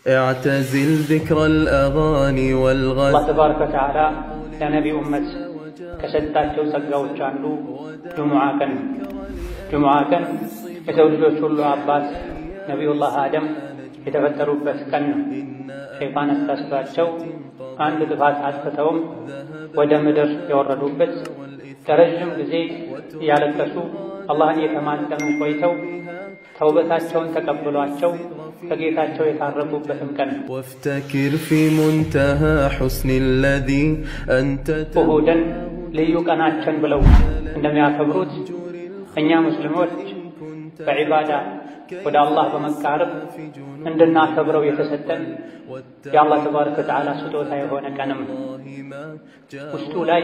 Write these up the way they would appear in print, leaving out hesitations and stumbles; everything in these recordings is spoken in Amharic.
اعتزل ذكر الأغاني والغزل. الله تبارك وتعالى لنبي أمة كسدتاቸው ጸጋዎች አንዱ ጁሙዓ ቀን የሰው ልጆች ሁሉ አባት ነቢዩላህ አደም የተፈጠሩበት ቀን ነው። ሸይጣን አስተስባቸው አንድ ጥፋት አጥፍተውም ወደ ምድር የወረዱበት ለረጅም ጊዜ ያለቀሱ አላህን የተማጸኑ ቆይተው ተውበታቸውን ተቀብሏቸው ከጌታቸው የታረቁበትም ቀን ነው። وافتكر في منتهى حسن الذي أنت እሁድን ልዩ ቀናችን ብለው እንደሚያከብሩት እኛ ሙስሊሞች በዒባዳ ወደ አላህ በመቃረብ እንድናከብረው የተሰጠን የአላህ ተባረከ ወተዓላ ስጦታ የሆነ ቀንም ውስጡ ላይ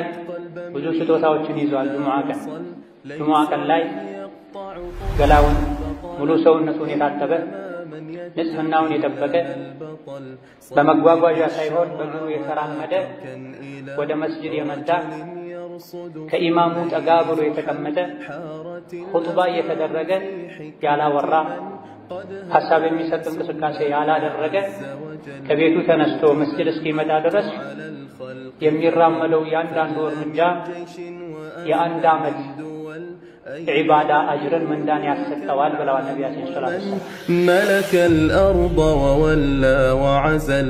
ብዙ ስጦታዎችን ይዟል። ጁሙዓ ቀን ላይ ገላውን ሙሉ ሰውነቱን የታጠበ ንጽህናውን የጠበቀ በመጓጓዣ ሳይሆን በእግሩ የተራመደ ወደ መስጂድ የመጣ ከኢማሙ ጠጋ ብሎ የተቀመጠ ኹጥባ እየተደረገ ያላወራ ሐሳብ የሚሰጥ እንቅስቃሴ ያላደረገ ከቤቱ ተነስቶ መስጂድ እስኪመጣ ድረስ የሚራመደው ያንዳንዱ እርምጃ የአንድ ዓመት ዒባዳ አጅርን ምንዳን ያሰጠዋል ብለዋል ነቢያችን ሰለላሁ ዐለይሂ ወሰለም። ملك الأرض وولى وعزل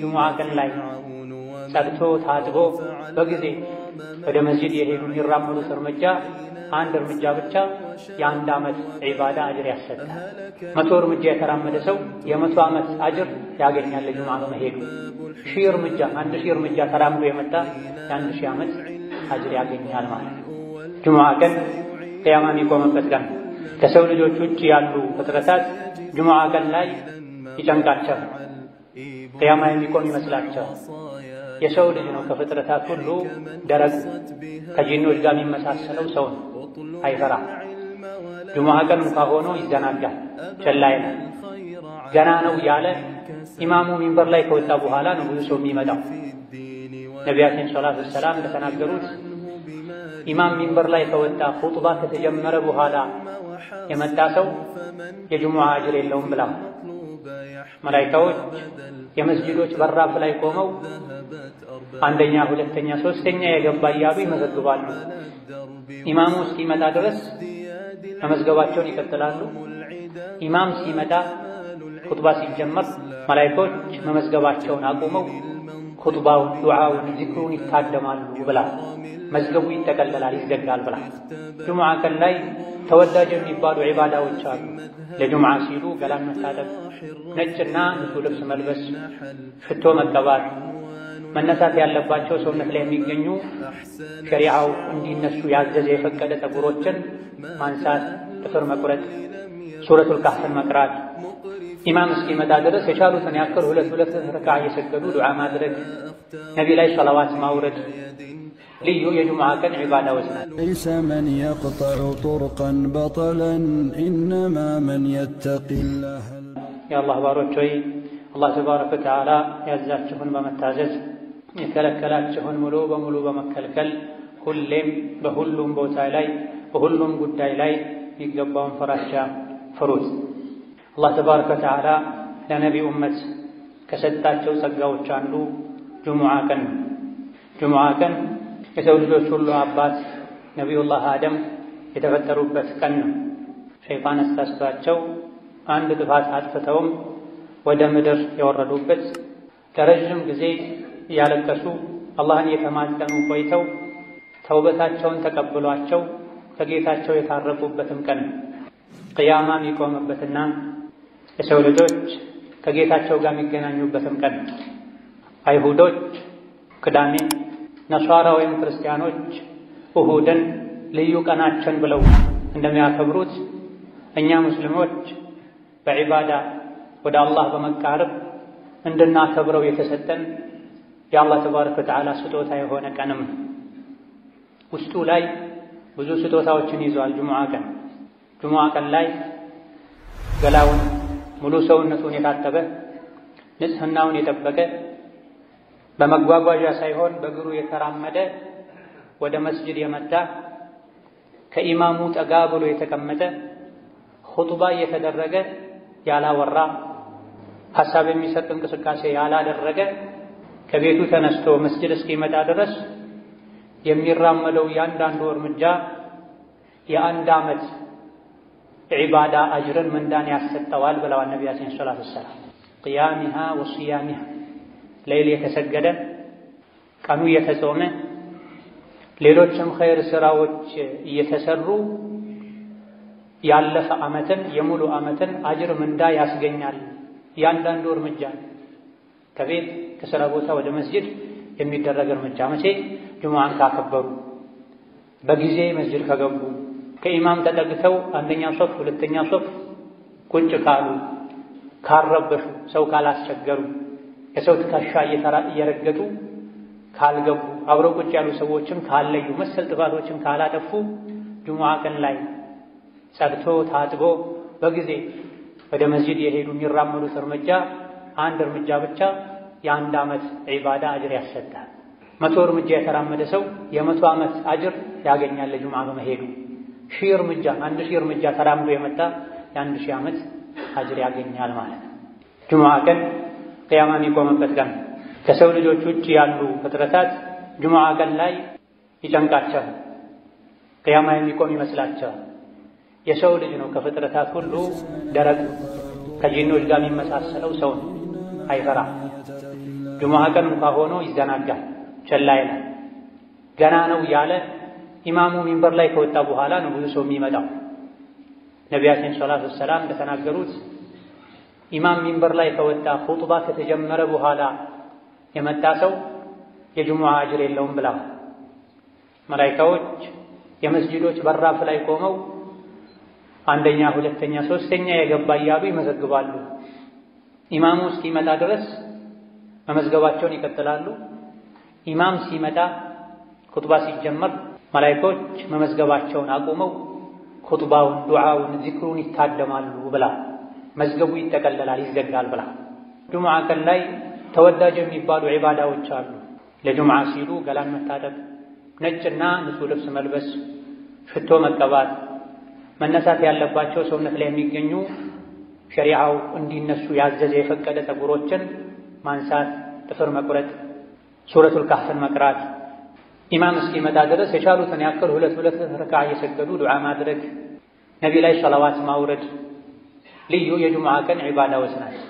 ጁሙዓ ቀን ላይ ጸድቶ ታጥቦ በጊዜ ወደ መስጂድ የሄዱ የሚራመዱት እርምጃ አንድ እርምጃ ብቻ የአንድ ዓመት ዒባዳ አጅር ያሰጣል። 100 እርምጃ የተራመደ ሰው የ100 ዓመት አጅር ያገኛል ለጁሙዓ መሄዱ። 1000 እርምጃ ተራምዶ የመጣ የ1000 ዓመት አጅር ያገኛል ማለት ነው። ጁሙዓ ቀን ቂያማ የሚቆምበት ቀን ከሰው ልጆች ውጭ ያሉ ፍጥረታት ጁሙዓ ቀን ላይ ይጨንቃቸዋል። ቂያማ የሚቆም ይመስላቸዋል። የሰው ልጅ ነው ከፍጥረታት ሁሉ ደረቁ ከጂኖች ጋር የሚመሳሰለው ሰው ነው። አይፈራም። ጁሙዓ ቀን እንኳ ሆኖ ይዘናጋል፣ ቸል አይልም። ገና ነው ያለ ኢማሙ ሚንበር ላይ ከወጣ በኋላ ነው ብዙ ሰው የሚመጣው። ነቢያችን ሰለላሁ ዐለይሂ ወሰለም እንደተናገሩት ኢማም ሚንበር ላይ ከወጣ ኹጥባ ከተጀመረ በኋላ የመጣ ሰው የጁሙዓ አጅር የለውም ብላ መላኢካዎች የመስጂዶች በራፍ ላይ ቆመው አንደኛ፣ ሁለተኛ፣ ሶስተኛ የገባ እያሉ ይመዘግባሉ። ኢማሙ እስኪመጣ ድረስ መመዝገባቸውን ይቀጥላሉ። ኢማም ሲመጣ ኹጥባ ሲጀመር መላኢካዎች መመዝገባቸውን አቁመው ኹጥባውን፣ ዱዓውን፣ ዚክሩን ይታደማሉ ብላ መዝገቡ ይጠቀለላል፣ ይዘጋል ብላ። ጁሙዓ ቀን ላይ ተወዳጅ የሚባሉ ዒባዳዎች አሉ። ለጁሙዓ ሲሉ ገላን መታጠብ፣ ነጭና ንጹህ ልብስ መልበስ፣ ሽቶ መቀባት፣ መነሳት ያለባቸው ሰውነት ላይ የሚገኙ ሸሪዓው እንዲነሱ ያዘዘ የፈቀደ ጠጉሮችን ማንሳት፣ ጥፍር መቁረጥ፣ ሱረቱል ካህፍን መቅራት፣ ኢማም እስኪመጣ ድረስ የቻሉትን ያክል ሁለት ረክዓ እየሰገዱ ዱዓ ማድረግ፣ ነቢ ላይ ሰላዋት ማውረድ ልዩ የጁሙዓ ቀን ዒባዳዎች ናቸው። ليس من يقطع طرقا بطلا إنما من يتقي الله። የአላህ ባሮች ሆይ አላህ ተባረከ ወተዓላ ያዛችሁን በመታዘዝ የከለከላችሁን ሙሉ በሙሉ በመከልከል ሁሌም በሁሉም ቦታ ላይ በሁሉም ጉዳይ ላይ የሚገባውን ፍራቻ ፍሩት። አላህ ተባረከ ወተዓላ ለነቢ ኡመት ከሰጣቸው ጸጋዎች አንዱ ጁሙዓ ቀን የሰው ልጆች ሁሉ አባት ነቢዩላህ አደም የተፈጠሩበት ቀን ነው። ሸይጣን አስተስባቸው አንድ ጥፋት አጥፍተውም ወደ ምድር የወረዱበት ለረጅም ጊዜ ያለቀሱ አላህን የተማጸኑ ቆይተው ተውበታቸውን ተቀብሏቸው ከጌታቸው የታረቁበትም ቀን ነው። ቂያማ የሚቆምበትና የሰው ልጆች ከጌታቸው ጋር የሚገናኙበትም ቀን። አይሁዶች ቅዳሜ፣ ነሷራ ወይም ክርስቲያኖች እሁድን ልዩ ቀናችን ብለው እንደሚያከብሩት እኛ ሙስሊሞች በዒባዳ ወደ አላህ በመቃረብ እንድናከብረው የተሰጠን የአላህ ተባረከ ወተዓላ ስጦታ የሆነ ቀንም ውስጡ ላይ ብዙ ስጦታዎችን ይዟል። ጁሙዓ ቀን ላይ ገላውን ሙሉ ሰውነቱን የታጠበ ንጽህናውን የጠበቀ በመጓጓዣ ሳይሆን በእግሩ የተራመደ ወደ መስጂድ የመጣ ከኢማሙ ጠጋ ብሎ የተቀመጠ ኹጥባ እየተደረገ ያላወራ ሐሳብ የሚሰጥ እንቅስቃሴ ያላደረገ ከቤቱ ተነስቶ መስጂድ እስኪመጣ ድረስ የሚራመደው ያንዳንዱ እርምጃ የአንድ ዓመት ዒባዳ አጅርን ምንዳን ያሰጠዋል ብለዋል ነቢያችን ሰለላሁ ዐለይሂ ወሰለም። ቂያሚሃ ወሲያሚሃ ሌሊት የተሰገደ ቀኑ የተጾመ ሌሎችም ኸይር ስራዎች እየተሰሩ ያለፈ ዓመትን የሙሉ ዓመትን አጅር ምንዳ ያስገኛል። ያንዳንዱ እርምጃ ከቤት ከሥራ ቦታ ወደ መስጂድ የሚደረግ እርምጃ መቼ? ጁሙዓን ካከበሩ፣ በጊዜ መስጂድ ከገቡ፣ ከኢማም ተጠግተው አንደኛ ሶፍ ሁለተኛ ሶፍ ቁጭ ካሉ፣ ካልረበሹ፣ ሰው ካላስቸገሩ፣ የሰው ትከሻ እየረገጡ ካልገቡ፣ አብረው ቁጭ ያሉ ሰዎችን ካለዩ፣ መሰል ጥፋቶችን ካላጠፉ ጁሙዓ ቀን ላይ ጸድቶ ታጥቦ በጊዜ ወደ መስጂድ የሄዱ የሚራመዱት እርምጃ አንድ እርምጃ ብቻ የአንድ ዓመት ዒባዳ አጅር ያሰጣል። 100 እርምጃ የተራመደ ሰው የ100 ዓመት አጅር ያገኛል ለጁሙዓ በመሄዱ። 1000 እርምጃ 1000 እርምጃ ተራምዶ የመጣ የ1000 ዓመት አጅር ያገኛል ማለት ነው። ጁሙዓ ቀን ቂያማ የሚቆምበት ቀን ከሰው ልጆች ውጭ ያሉ ፍጥረታት ጁሙዓ ቀን ላይ ይጨንቃቸዋል፣ ቂያማ የሚቆም ይመስላቸዋል። የሰው ልጅ ነው ከፍጥረታት ሁሉ ደረቅ ከጂኖች ጋር የሚመሳሰለው ሰው ነው። አይፈራም። ጁሙዓ ቀን እንኳ ሆኖ ይዘናጋል፣ ቸላ ይላል። ገና ነው ያለ ኢማሙ ሚንበር ላይ ከወጣ በኋላ ነው ብዙ ሰው የሚመጣው። ነቢያችን ሰለላሁ ዐለይሂ ወሰለም እንደተናገሩት ኢማም ሚንበር ላይ ከወጣ ኹጥባ ከተጀመረ በኋላ የመጣ ሰው የጁሙዓ አጅር የለውም ብለዋል። መላኢካዎች የመስጂዶች በራፍ ላይ ቆመው አንደኛ፣ ሁለተኛ፣ ሶስተኛ የገባ እያሉ ይመዘግባሉ። ኢማሙ እስኪመጣ ድረስ መመዝገባቸውን ይቀጥላሉ። ኢማም ሲመጣ ኹጥባ ሲጀመር መላኢካዎች መመዝገባቸውን አቁመው ኹጥባውን፣ ዱዓውን፣ ዚክሩን ይታደማሉ ብላ መዝገቡ ይጠቀለላል፣ ይዘጋል ብላ። ጁሙዓ ቀን ላይ ተወዳጅ የሚባሉ ዒባዳዎች አሉ። ለጁሙዓ ሲሉ ገላን መታጠብ፣ ነጭና ንጹህ ልብስ መልበስ፣ ሽቶ መቀባት፣ መነሳት ያለባቸው ሰውነት ላይ የሚገኙ ሸሪዓው እንዲነሱ ያዘዘ የፈቀደ ፀጉሮችን ማንሳት፣ ጥፍር መቁረጥ፣ ሱረቱል ካህፍን መቅራት፣ ኢማም እስኪመጣ ድረስ የቻሉትን ያክል ሁለት ረክዓ እየሰገዱ ዱዓ ማድረግ፣ ነቢ ላይ ሰላዋት ማውረድ ልዩ የጁሙዓ ቀን ዒባዳዎች ናቸው።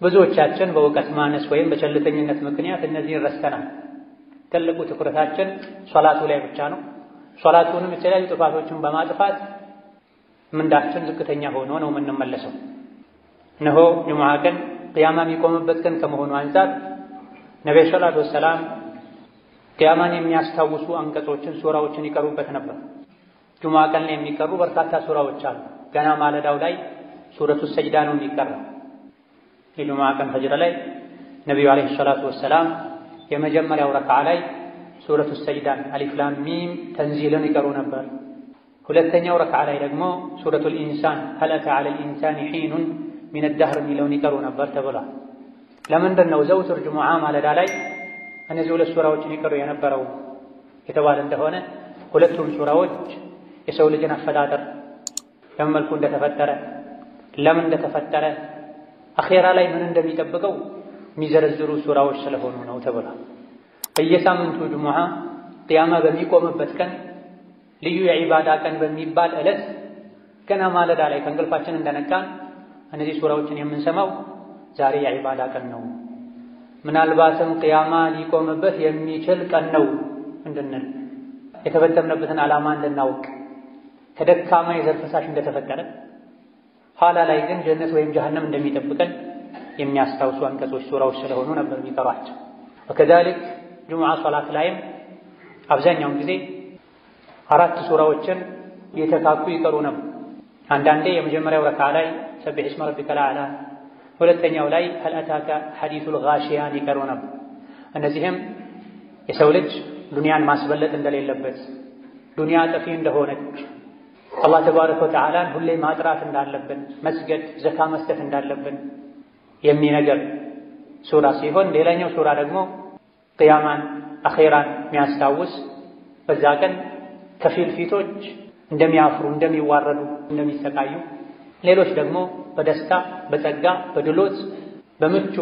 ብዙዎቻችን በእውቀት ማነስ ወይም በቸልተኝነት ምክንያት እነዚህን ረስተናል። ትልቁ ትኩረታችን ሶላቱ ላይ ብቻ ነው። ሶላቱንም የተለያዩ ጥፋቶችን በማጥፋት ምንዳችን ዝቅተኛ ሆኖ ነው የምንመለሰው። እነሆ ጁሙዓ ቀን ቂያማ የሚቆምበት ቀን ከመሆኑ አንፃር ነብዩ ሰለላሁ ዐለይሂ ወሰለም ቂያማን የሚያስታውሱ አንቀጾችን፣ ሱራዎችን ይቀሩበት ነበር። ጁሙዓ ቀን ላይ የሚቀሩ በርካታ ሱራዎች አሉ። ገና ማለዳው ላይ ሱረቱ ሰጅዳ ነው የሚቀራው። የጁሙዓ ቀን ፈጅር ላይ ነብዩ አለይሂ ሰላቱ ወሰላም የመጀመሪያው ረክዓ ላይ ሱረቱ ሰጅዳን አሊፍ ላም ሚም ተንዚልን ይቀሩ ነበር። ሁለተኛው ረክዓ ላይ ደግሞ ሱረቱል ኢንሳን ሀል አታ ዐለል ኢንሳኒ ሒኑን ሚነ ደህር የሚለውን ይቀሩ ነበር ተብሏል። ለምንድን ነው ዘውትር ጁሙዓ ማለዳ ላይ እነዚህ ሁለት ሱራዎችን ይቀሩ የነበረው የተባለ እንደሆነ ሁለቱም ሱራዎች የሰው ልጅን አፈጣጠር በምን መልኩ እንደተፈጠረ፣ ለምን እንደተፈጠረ፣ አኼራ ላይ ምን እንደሚጠብቀው የሚዘረዝሩ ሱራዎች ስለሆኑ ነው ተብሏል። በየሳምንቱ ጁሙዓ ቂያማ በሚቆምበት ቀን ልዩ የዒባዳ ቀን በሚባል ዕለት ገና ማለዳ ላይ ከእንቅልፋችን እንደነቃን እነዚህ ሱራዎችን የምንሰማው ዛሬ የዒባዳ ቀን ነው፣ ምናልባትም ቂያማ ሊቆምበት የሚችል ቀን ነው እንድንል፣ የተፈጠርንበትን ዓላማ እንድናውቅ፣ ከደካማ የዘር ፈሳሽ እንደተፈጠረ ኋላ ላይ ግን ጀነት ወይም ጀሀነም እንደሚጠብቀን የሚያስታውሱ አንቀጾች ሱራዎች ስለሆኑ ነበር የሚቀሯቸው። ወከዛሊክ ጁሙዓ ሶላት ላይም አብዛኛውን ጊዜ 4 ሱራዎችን የተካኩ ይቀሩ ነበር። አንዳንዴ የመጀመሪያው ረክዓ ላይ ሰቢሕ እስመ ረቢከል አዕላ፣ ሁለተኛው ላይ ሀል አታከ ሐዲሱል ጋሺያን ይቀሩ ነበር። እነዚህም የሰው ልጅ ዱንያን ማስበለጥ እንደሌለበት፣ ዱንያ ጠፊ እንደሆነች፣ አላህ ተባረከ ወተዓላን ሁሌ ማጥራት እንዳለብን፣ መስገድ፣ ዘካ መስጠት እንዳለብን የሚነገር ሱራ ሲሆን ሌላኛው ሱራ ደግሞ ቅያማን አኼራን የሚያስታውስ በዛ ቀን ከፊል ፊቶች እንደሚያፍሩ፣ እንደሚዋረዱ፣ እንደሚሰቃዩ፣ ሌሎች ደግሞ በደስታ በጸጋ በድሎት በምቹ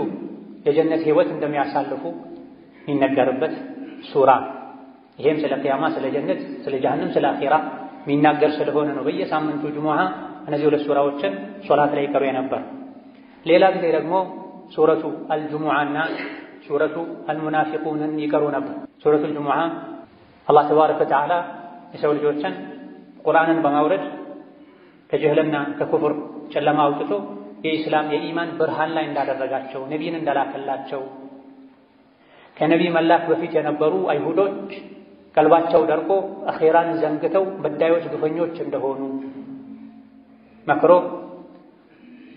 የጀነት ህይወት እንደሚያሳልፉ የሚነገርበት ሱራ። ይሄም ስለ ቂያማ፣ ስለ ጀነት፣ ስለ ጀሃነም፣ ስለ አኺራ የሚናገር ስለሆነ ነው በየሳምንቱ ጁሙዓ እነዚህ ሁለት ሱራዎችን ሶላት ላይ ይቀሩ የነበር። ሌላ ጊዜ ደግሞ ሱረቱ አልጁሙዓና ሱረቱ አልሙናፊቁንን ይቀሩ ነበር። ሱረቱ አልጁሙዓ አላህ ተባረከ ወተዓላ የሰው ልጆችን ቁርአንን በማውረድ ከጅህልና ከኩፍር ጨለማ አውጥቶ የኢስላም የኢማን ብርሃን ላይ እንዳደረጋቸው፣ ነቢይን እንደላከላቸው፣ ከነቢይ መላክ በፊት የነበሩ አይሁዶች ቀልባቸው ደርቆ አኼራን ዘንግተው በዳዮች ግፈኞች እንደሆኑ መክሮ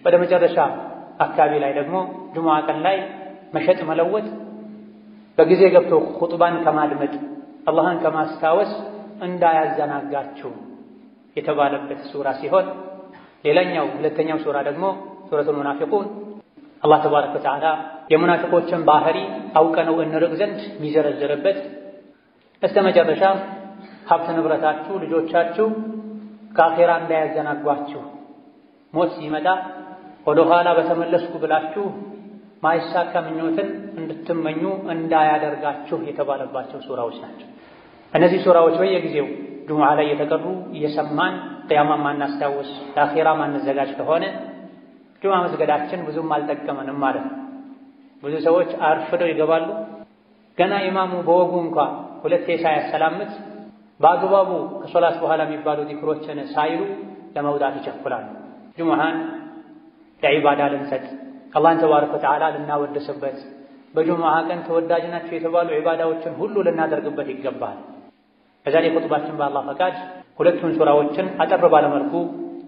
ወደ መጨረሻ አካባቢ ላይ ደግሞ ጁሙዓ ቀን ላይ መሸጥ መለወጥ በጊዜ ገብቶ ኹጥባን ከማድመጥ አላህን ከማስታወስ እንዳያዘናጋችሁ የተባለበት ሱራ ሲሆን ሌላኛው ሁለተኛው ሱራ ደግሞ ሱረቱል ሙናፊቁን አላህ ተባረከ ወተዓላ የሙናፊቆችን ባህሪ አውቀነው እንርቅ ዘንድ የሚዘረዝርበት እስከ መጨረሻ ሀብት ንብረታችሁ፣ ልጆቻችሁ ከአኼራ እንዳያዘናጓችሁ ሞት ሲመጣ ወደ ኋላ በተመለስኩ ብላችሁ ማይሳካ ምኞትን እንድትመኙ እንዳያደርጋችሁ የተባለባቸው ሱራዎች ናቸው። እነዚህ ሱራዎች በየጊዜው ጁሙዓ ላይ የተቀሩ እየሰማን ቂያማ ማናስታውስ ለአኼራ ማንዘጋጅ ከሆነ ጁሙዓ መስገዳችን ብዙም አልጠቀመንም ማለት ነው። ብዙ ሰዎች አርፍደው ይገባሉ። ገና ኢማሙ በወጉ እንኳ ሁለቴ ሳያሰላምት በአግባቡ ከሶላት በኋላ የሚባሉ ዚክሮችን ሳይሉ ለመውጣት ይቸኩላሉ። ጁሙዓን ለዒባዳ ልንሰጥ አላህን ተባረከ ወተዓላ ልናወድስበት በጁሙዓ ቀን ተወዳጅ ናቸው የተባሉ ዒባዳዎችን ሁሉ ልናደርግበት ይገባል። በዛሬ ኹጥባችን በአላህ ፈቃድ ሁለቱን ሱራዎችን አጠር ባለመልኩ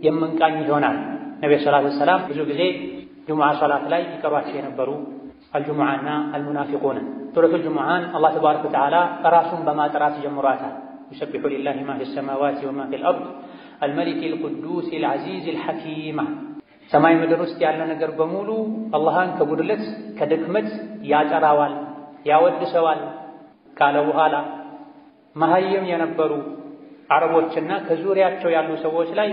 የምንቃኝ ይሆናል። ነብዩ ሰለላሁ ዐለይሂ ወሰለም ብዙ ጊዜ ጁሙዓ ሶላት ላይ ይቀሯቸው የነበሩ አልጁሙዓና አልሙናፊቁን። ሱረቱል ጁሙዓን አላህ ተባረከ ወተዓላ ራሱን በማጥራት ጀምሯታል። يسبح لله ما في السماوات وما في الأرض الملك القدوس العزيز الحكيم ሰማይ ምድር ውስጥ ያለ ነገር በሙሉ አላህን ከጉድለት ከድክመት ያጠራዋል ያወድሰዋል ካለ በኋላ መሀይም የነበሩ አረቦችና ከዙሪያቸው ያሉ ሰዎች ላይ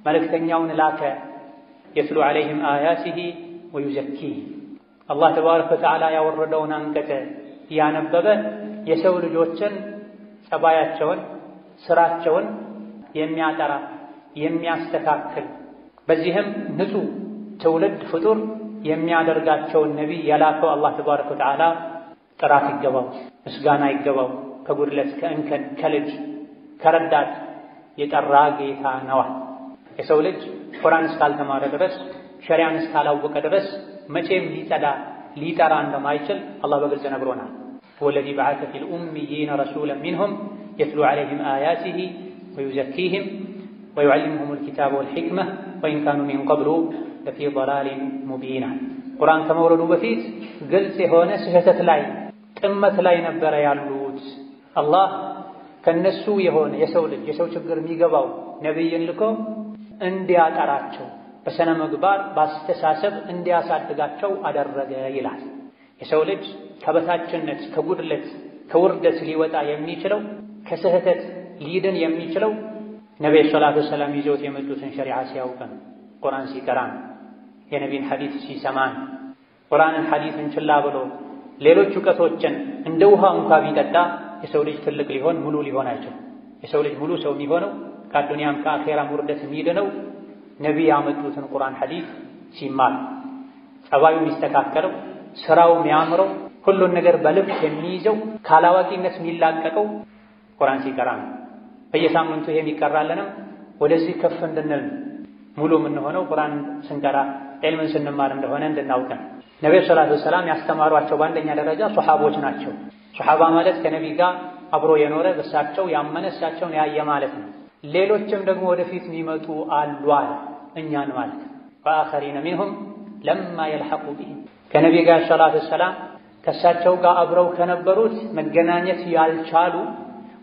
መልእክተኛውን ላከ። የትሉ ዐለይሂም አያቲሂ ወዩዘኪህ አላህ ተባረከ ወተዓላ ያወረደውን አንቀጽ ያነበበ የሰው ልጆችን ጸባያቸውን ስራቸውን የሚያጠራ የሚያስተካክል በዚህም ንጹህ ትውልድ ፍጡር የሚያደርጋቸውን ነቢይ የላከው አላህ ተባረከ ወተዓላ ጥራት ይገባው፣ ምስጋና ይገባው። ከጉድለት ከእንከን ከልጅ ከረዳት የጠራ ጌታ ነዋ። የሰው ልጅ ቁርአን እስካልተማረ ድረስ ሸሪዓን እስካላወቀ ድረስ መቼም ሊጸዳ ሊጠራ እንደማይችል አላህ በግልጽ ነግሮናል። ወለዚ በዐሰ ፊል ኡሚይነ ረሱለን ሚንሁም የትሉ ዐለይሂም አያቲሂ ወዩዘኪሂም ወዩዐልሊሙሁሙል ኪታበ ወልሒክመህ ወኢን ካኑ ሚን ቀብሉ ለፊ ضላሊን ሙቢን። ቁርአን ከመውረዱ በፊት ግልጽ የሆነ ስህተት ላይ ጥመት ላይ ነበረ ያሉት። አላህ ከነሱ የሆነ የሰው ልጅ የሰው ችግር የሚገባው ነቢይን ልኮ እንዲያጠራቸው በሰነ ምግባር በአስተሳሰብ እንዲያሳድጋቸው አደረገ ይላል። የሰው ልጅ ከበታችነት ከጉድለት ከውርደት ሊወጣ የሚችለው ከስህተት ሊድን የሚችለው ነብዩ ሰለላሁ ዐለይሂ ወሰለም ይዘውት የመጡትን ሸሪዓ ሲያውቅ ነው። ቁርአን ሲቀራ ነው። የነቢይን ሐዲስ ሲሰማ ነው። ቁርአንን ሐዲስን ችላ ብሎ ሌሎች እውቀቶችን እንደ ውሃ እንኳ ቢጠጣ የሰው ልጅ ትልቅ ሊሆን ሙሉ ሊሆን አይችልም። የሰው ልጅ ሙሉ ሰው የሚሆነው ከአዱንያም ከአኼራም ውርደት የሚድነው ነቢይ ያመጡትን ቁርአን ሐዲስ ሲማር፣ ጸባዩ የሚስተካከለው፣ ስራው የሚያምረው፣ ሁሉን ነገር በልብ የሚይዘው፣ ካላዋቂነት የሚላቀቀው ቁርአን ሲቀራ ነው። በየሳምንቱ ይሄ የሚቀራለንም ወደዚህ ከፍ እንድንል ሙሉ የምንሆነው ቁርአን ስንቀራ ዒልምን ስንማር እንደሆነ እንድናውቅ ነው። ነብዩ ሰለላሁ ዐለይሂ ወሰለም ያስተማሯቸው በአንደኛ ደረጃ ሱሐቦች ናቸው። ሱሐባ ማለት ከነቢይ ጋር አብሮ የኖረ በእሳቸው ያመነ እሳቸውን ያየ ማለት ነው። ሌሎችም ደግሞ ወደፊት የሚመጡ አሉ አለ እኛን ማለት ወአኸሪነ ሚንሁም ለማ የልሐቁ ቢሂም ከነቢይ ጋር ሰለላሁ ዐለይሂ ወሰለም ከእሳቸው ጋር አብረው ከነበሩት መገናኘት ያልቻሉ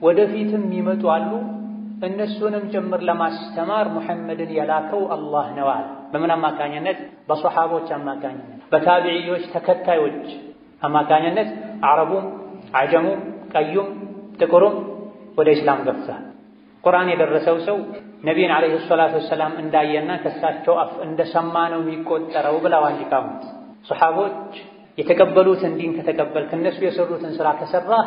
ወደፊትም የሚመጡ አሉ። እነሱንም ጭምር ለማስተማር ሙሐመድን የላከው አላህ ነው አለ። በምን አማካኝነት? በሱሐቦች አማካኝነት፣ በታቢዒዎች ተከታዮች አማካኝነት አረቡም አጀሙም ቀዩም ጥቁሩም ወደ ኢስላም ገብቷል። ቁርአን የደረሰው ሰው ነቢይን ዓለይሂ ሰላቱ ወሰላም እንዳየና ከሳቸው አፍ እንደሰማ ነው የሚቆጠረው ብለዋል ሊቃውንት። ሱሐቦች የተቀበሉትን ዲን ከተቀበልክ እነሱ የሰሩትን ስራ ከሰራህ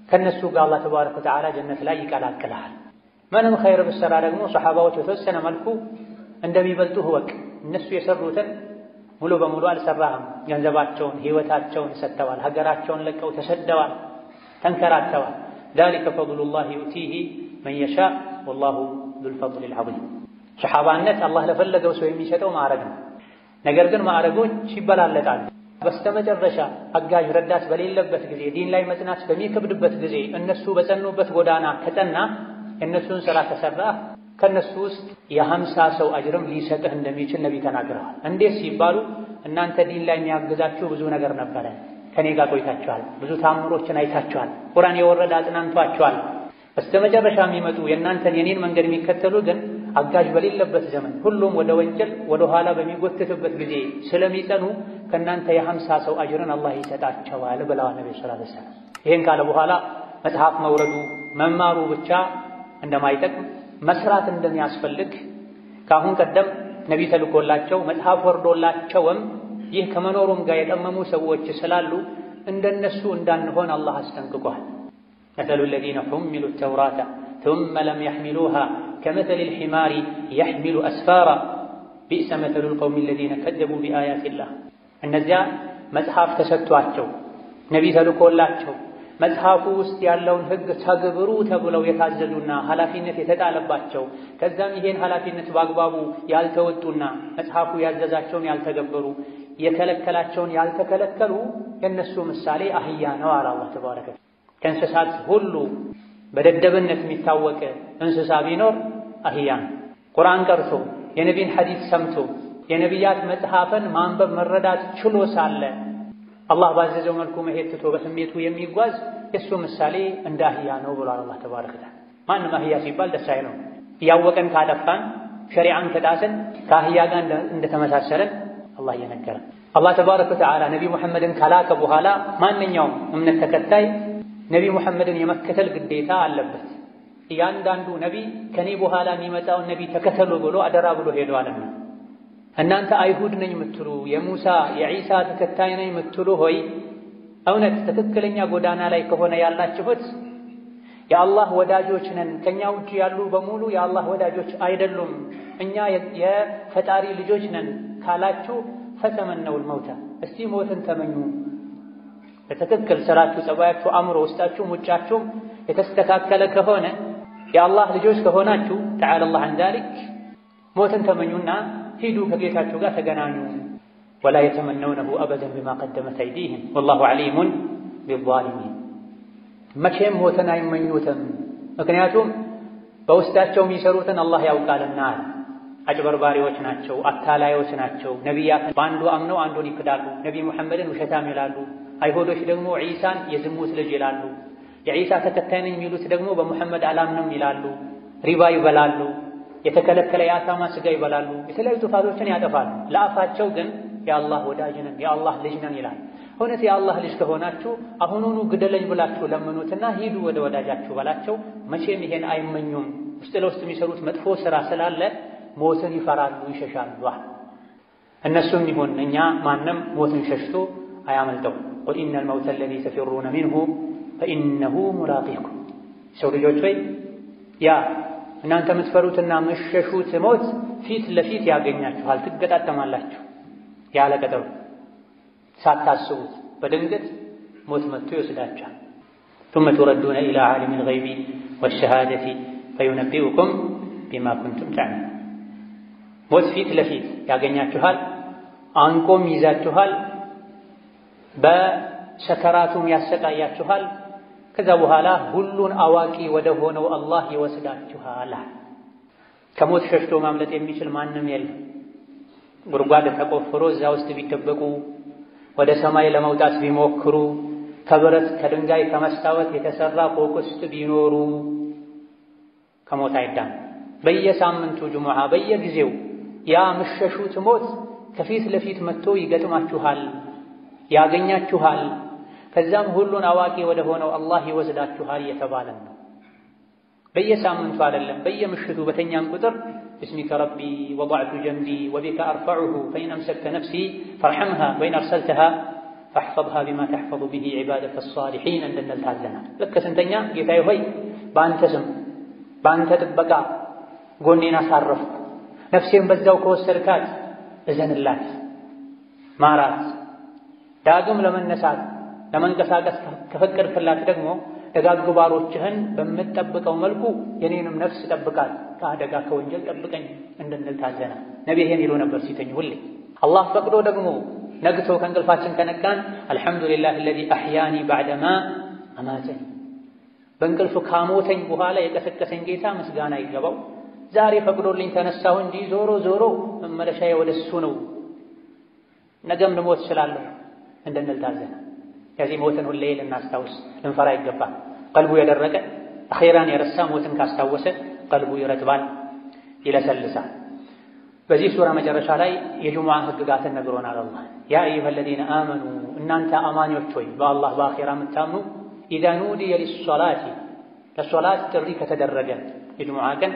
ከነሱ ጋር አላህ ተባረከ ወተዓላ ጀነት ላይ ይቀላቅልሃል። ምንም ኸይር ብትሰራ ደግሞ ሱሐባዎች በተወሰነ መልኩ እንደሚበልጡህ እወቅ። እነሱ የሰሩትን ሙሉ በሙሉ አልሰራህም። ገንዘባቸውን፣ ህይወታቸውን ሰጥተዋል። ሀገራቸውን ለቀው ተሰደዋል፣ ተንከራተዋል። ذلك فضل الله يؤتيه من يشاء والله ذو الفضل العظيم። ሱሐባነት አላህ ለፈለገው ሰው የሚሰጠው ማዕረግ ነው። ነገር ግን ማዕረጎች ይበላለጣሉ። በስተመጨረሻ አጋዥ ረዳት በሌለበት ጊዜ፣ ዲን ላይ መጽናት በሚከብድበት ጊዜ እነሱ በጸኑበት ጎዳና ከጸና የእነሱን ስራ ከሰራ ከነሱ ውስጥ የ50 ሰው አጅርም ሊሰጥህ እንደሚችል ነቢ ተናግረዋል። እንዴት ሲባሉ እናንተ ዲን ላይ የሚያግዛችሁ ብዙ ነገር ነበረ፣ ከኔ ጋር ቆይታችኋል፣ ብዙ ታምሮችን አይታችኋል፣ ቁርአን የወረደ አጽናንቷችኋል። በስተመጨረሻ የሚመጡ የእናንተን የኔን መንገድ የሚከተሉ ግን አጋዥ በሌለበት ዘመን ሁሉም ወደ ወንጀል ወደ ኋላ በሚጎትትበት ጊዜ ስለሚጸኑ ከእናንተ የ50 ሰው አጅርን አላህ ይሰጣቸዋል ብለዋል ነቢ ሰለላሁ ዐለይሂ ወሰለም። ይሄን ካለ በኋላ መጽሐፍ መውረዱ መማሩ ብቻ እንደማይጠቅም መስራት እንደሚያስፈልግ ከአሁን ቀደም ነቢ ተልኮላቸው መጽሐፍ ወርዶላቸውም ይህ ከመኖሩም ጋር የጠመሙ ሰዎች ስላሉ እንደነሱ እንዳንሆን አላህ አስጠንቅቋል። مثل الذين حملوا التوراة ثم لم يحملوها كمثل الحمار يحمل أسفارا بئس مثل القوم الذين كذبوا بآيات الله። እነዚያ መጽሐፍ ተሰጥቷቸው ነቢ ተልኮላቸው መጽሐፉ ውስጥ ያለውን ሕግ ተግብሩ ተብለው የታዘዙና ኃላፊነት የተጣለባቸው ከዛም ይሄን ኃላፊነት በአግባቡ ያልተወጡና መጽሐፉ ያዘዛቸውን ያልተገበሩ የከለከላቸውን ያልተከለከሉ የነሱ ምሳሌ አህያ ነው አለ አላህ ተባረከ። ከእንስሳት ሁሉ በደደብነት የሚታወቅ እንስሳ ቢኖር አህያ ነው። ቁርአን ቀርቶ የነቢን ሐዲስ ሰምቶ የነቢያት መጽሐፍን ማንበብ መረዳት ችሎ ሳለ አላህ ባዘዘው መልኩ መሄድ ትቶ በስሜቱ የሚጓዝ የሱ ምሳሌ እንደ አህያ ነው ብሏል አላህ ተባረከ። ማንም አህያ ሲባል ደስ አይለው። እያወቀን ካጠፋን ሸሪዓን ከጣስን ከአህያ ጋር እንደተመሳሰለን አላህ እየነገረን። አላህ ተባረከ ወተዓላ ነቢ ሙሐመድን ከላከ በኋላ ማንኛውም እምነት ተከታይ ነቢ ሙሐመድን የመከተል ግዴታ አለበት። እያንዳንዱ ነቢ ከኔ በኋላ የሚመጣውን ነቢ ተከተሉ ብሎ አደራ ብሎ ሄዷልና እናንተ አይሁድ ነኝ የምትሉ የሙሳ የዒሳ ተከታይ ነኝ የምትሉ ሆይ እውነት ትክክለኛ ጎዳና ላይ ከሆነ ያላችሁት የአላህ ወዳጆች ነን፣ ከኛ ውጪ ያሉ በሙሉ የአላህ ወዳጆች አይደሉም፣ እኛ የፈጣሪ ልጆች ነን ካላችሁ ፈተመነውል መውታ እስቲ ሞትን ተመኙ። በትክክል ስራችሁ፣ ጸባያችሁ፣ አእምሮ፣ ውስጣችሁም ውጫችሁም የተስተካከለ ከሆነ የአላህ ልጆች ከሆናችሁ ተዓላ አላህ አን ዛሊክ ሞትን ተመኙና ሂዱ ከጌታችሁ ጋር ተገናኙ። ወላ የተመነውነሁ አበደን ቢማ ቀደመት አይዲህም ወላሁ ዓሊሙን ቢዛሊሚን። መቼም ሞትን አይመኙትም፣ ምክንያቱም በውስጣቸው የሚሰሩትን አላህ ያውቃልና። አጭበርባሪዎች ናቸው፣ አታላዮች ናቸው። ነቢያትን በአንዱ አምነው አንዱን ይክዳሉ፣ ነቢ ሙሐመድን ውሸታም ይላሉ። አይሁዶች ደግሞ ዒሳን የዝሙት ልጅ ይላሉ። የዒሳ ተከታይ ነኝ የሚሉት ደግሞ በሙሐመድ አላምንም ይላሉ። ሪባ ይበላሉ፣ የተከለከለ የአሳማ ስጋ ይበላሉ፣ የተለያዩ ጥፋቶችን ያጠፋሉ። ለአፋቸው ግን የአላህ ወዳጅ ነን የአላህ ልጅ ነን ይላል። እውነት የአላህ ልጅ ከሆናችሁ አሁኑኑ ግደለኝ ብላችሁ ለምኑትና ሂዱ ወደ ወዳጃችሁ በላቸው። መቼም ይሄን አይመኙም። ውስጥ ለውስጥ የሚሰሩት መጥፎ ስራ ስላለ ሞትን ይፈራሉ፣ ይሸሻሉ። እነሱም ይሁን እኛ ማንም ሞትን ሸሽቶ አያመልጠው። ቁል ኢነል መውተ አለዚ ተፊሩነ ሚንሁ ፈኢነሁ ሙላቂኩም። ሰው ልጆች ሆይ ያ እናንተ የምትፈሩትና የምትሸሹት ሞት ፊት ለፊት ያገኛችኋል፣ ትገጣጠማላችሁ። ያለ ቀጠሮ ሳታስቡት በድንገት ሞት መጥቶ ይወስዳችኋል። ثم تردون إلى عالم الغيب والشهادة فينبئكم بما كنتم تعملون። ሞት ፊት ለፊት ያገኛችኋል፣ አንቆም ይዛችኋል፣ በሰከራቱም ያሰቃያችኋል። ከዛ በኋላ ሁሉን አዋቂ ወደ ሆነው አላህ ይወስዳችኋል። ከሞት ሸሽቶ ማምለጥ የሚችል ማንም የለም። ጉድጓድ ተቆፍሮ እዛ ውስጥ ቢደበቁ፣ ወደ ሰማይ ለመውጣት ቢሞክሩ፣ ከብረት ከድንጋይ ከመስታወት የተሰራ ፎቅ ውስጥ ቢኖሩ ከሞት አይዳን። በየሳምንቱ ጁሙዓ በየጊዜው ያ ምሸሹት ሞት ከፊት ለፊት መጥቶ ይገጥማችኋል፣ ያገኛችኋል። ከዛም ሁሉን አዋቂ ወደ ሆነው አላህ ይወስዳችኋል እየተባለ ነው። በየሳምንቱ አይደለም፣ በየምሽቱ በተኛን ቁጥር باسمك ربي وضعت جنبي وبك أرفعه فإن أمسكت نفسي فارحمها وإن أرسلتها فاحفظها بما تحفظ به عبادك الصالحين عند التازنا لك سنتنيا ጌታዬ ሆይ በአንተ ስም በአንተ ጥበቃ ጎኔን አሳረፍኩ ነፍሴን በዛው ከወሰድካት እዘንላት ማራት ዳግም ለመነሳት ለመንቀሳቀስ ከፈቀድክላት ደግሞ ደጋግ ባሮችህን በመጠበቀው መልኩ የኔንም ነፍስ ጠብቃት ከአደጋ ከወንጀል ጠብቀኝ እንድንል ታዘና ነብይህን ይሉ ነበር ሲተኙ ሁሌ አላህ ፈቅዶ ደግሞ ነግቶ ከእንቅልፋችን ከነቃን አልሐምዱሊላህ الذي احياني بعدما اماتني በእንቅልፍ ካሞተኝ በኋላ የቀሰቀሰኝ ጌታ ምስጋና ይገባው ዛሬ ፈቅዶልኝ ተነሳሁ እንጂ ዞሮ መመለሻዬ ወደሱ ነው ነገም ልሞት እችላለሁ እንድንል ታዘና ከዚህ ሞትን ሁሌ ልናስታውስ ልንፈራ ይገባል ቀልቡ የደረቀ አኺራን የረሳ ሞትን ካስታወሰ ቀልቡ ይረጥባል ይለሰልሳል በዚህ ሱራ መጨረሻ ላይ የጁሙዓ ህግጋትን ነግሮናል አላህ ያ አዩሀ الذين آمنوا እናንተ አማኞች ሆይ በአላህ በአኺራ የምታምኑ إذا نودي للصلاة ለሶላት ጥሪ ከተደረገ የጁሙዓ ቀን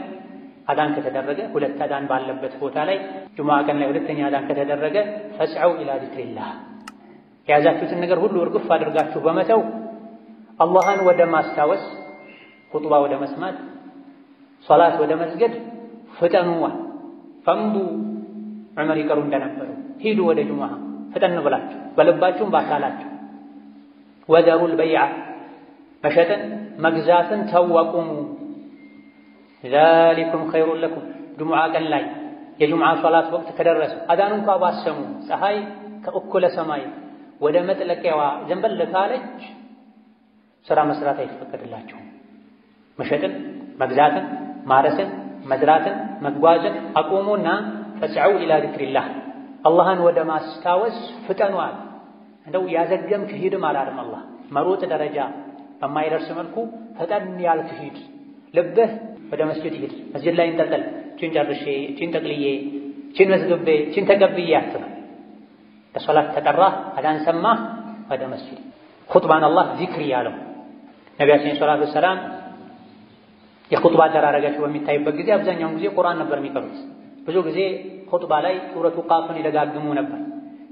አዳን ከተደረገ ሁለት አዳን ባለበት ቦታ ላይ ጁሙዓ ቀን ላይ ሁለተኛ አዳን ከተደረገ ፈስዑ ኢላ ዚክሪላህ የያዛችሁትን ነገር ሁሉ እርግፍ አድርጋችሁ በመተው አላህን ወደ ማስታወስ ኹጥባ ወደ መስማት ሶላት ወደ መስገድ ፍጠኑዋ ፈምዱ ዑመር ይቀሩ እንደነበሩ ሂዱ ወደ ጁሙዓ ፍጠን ብላችሁ በልባችሁም ባካላችሁ ወደሩል በይዓ መሸጥን መግዛትን ተወቁሙ ذلكم خير لكم ጁሙዓ ቀን ላይ የጁሙዓ ሶላት ወቅት ከደረሰ አዳን እንኳን ባሰሙ ፀሐይ ከእኩለ ሰማይ ወደ መጥለቂያዋ ዘንበል ካለች ስራ መስራት አይፈቀድላችሁም መሸጥን መግዛትን ማረስን መዝራትን መጓዝን አቁሙና ፈስዑ ኢላ ዚክሪላህ አላህን ወደ ማስታወስ ፍጠኑአል እንደው ያዘገምክ ሂድም አላለም አላህ መሮጥ ደረጃ በማይደርስ መልኩ ፈጠን ያልክ ሂድ ልብህ ወደ መስጂድ ሂድ መስጂድ ላይ እንጠልጠል ቺን ጨርሼ ቺን ጠቅልዬ ቺን መስገቤ ቺን ተቀብዬ አትበል ለሶላት ተጠራ አዳን ሰማ ወደ መስጂድ ኹጥባን አላህ ዚክር ያለው ነቢያችን ሰለላሁ ዐለይሂ ወሰለም የኹጥባ አደራረጋቸው በሚታይበት ጊዜ አብዛኛውን ጊዜ ቁርአን ነበር የሚቀሩት ብዙ ጊዜ ኹጥባ ላይ ሱረቱ ቃፍን ይደጋግሙ ነበር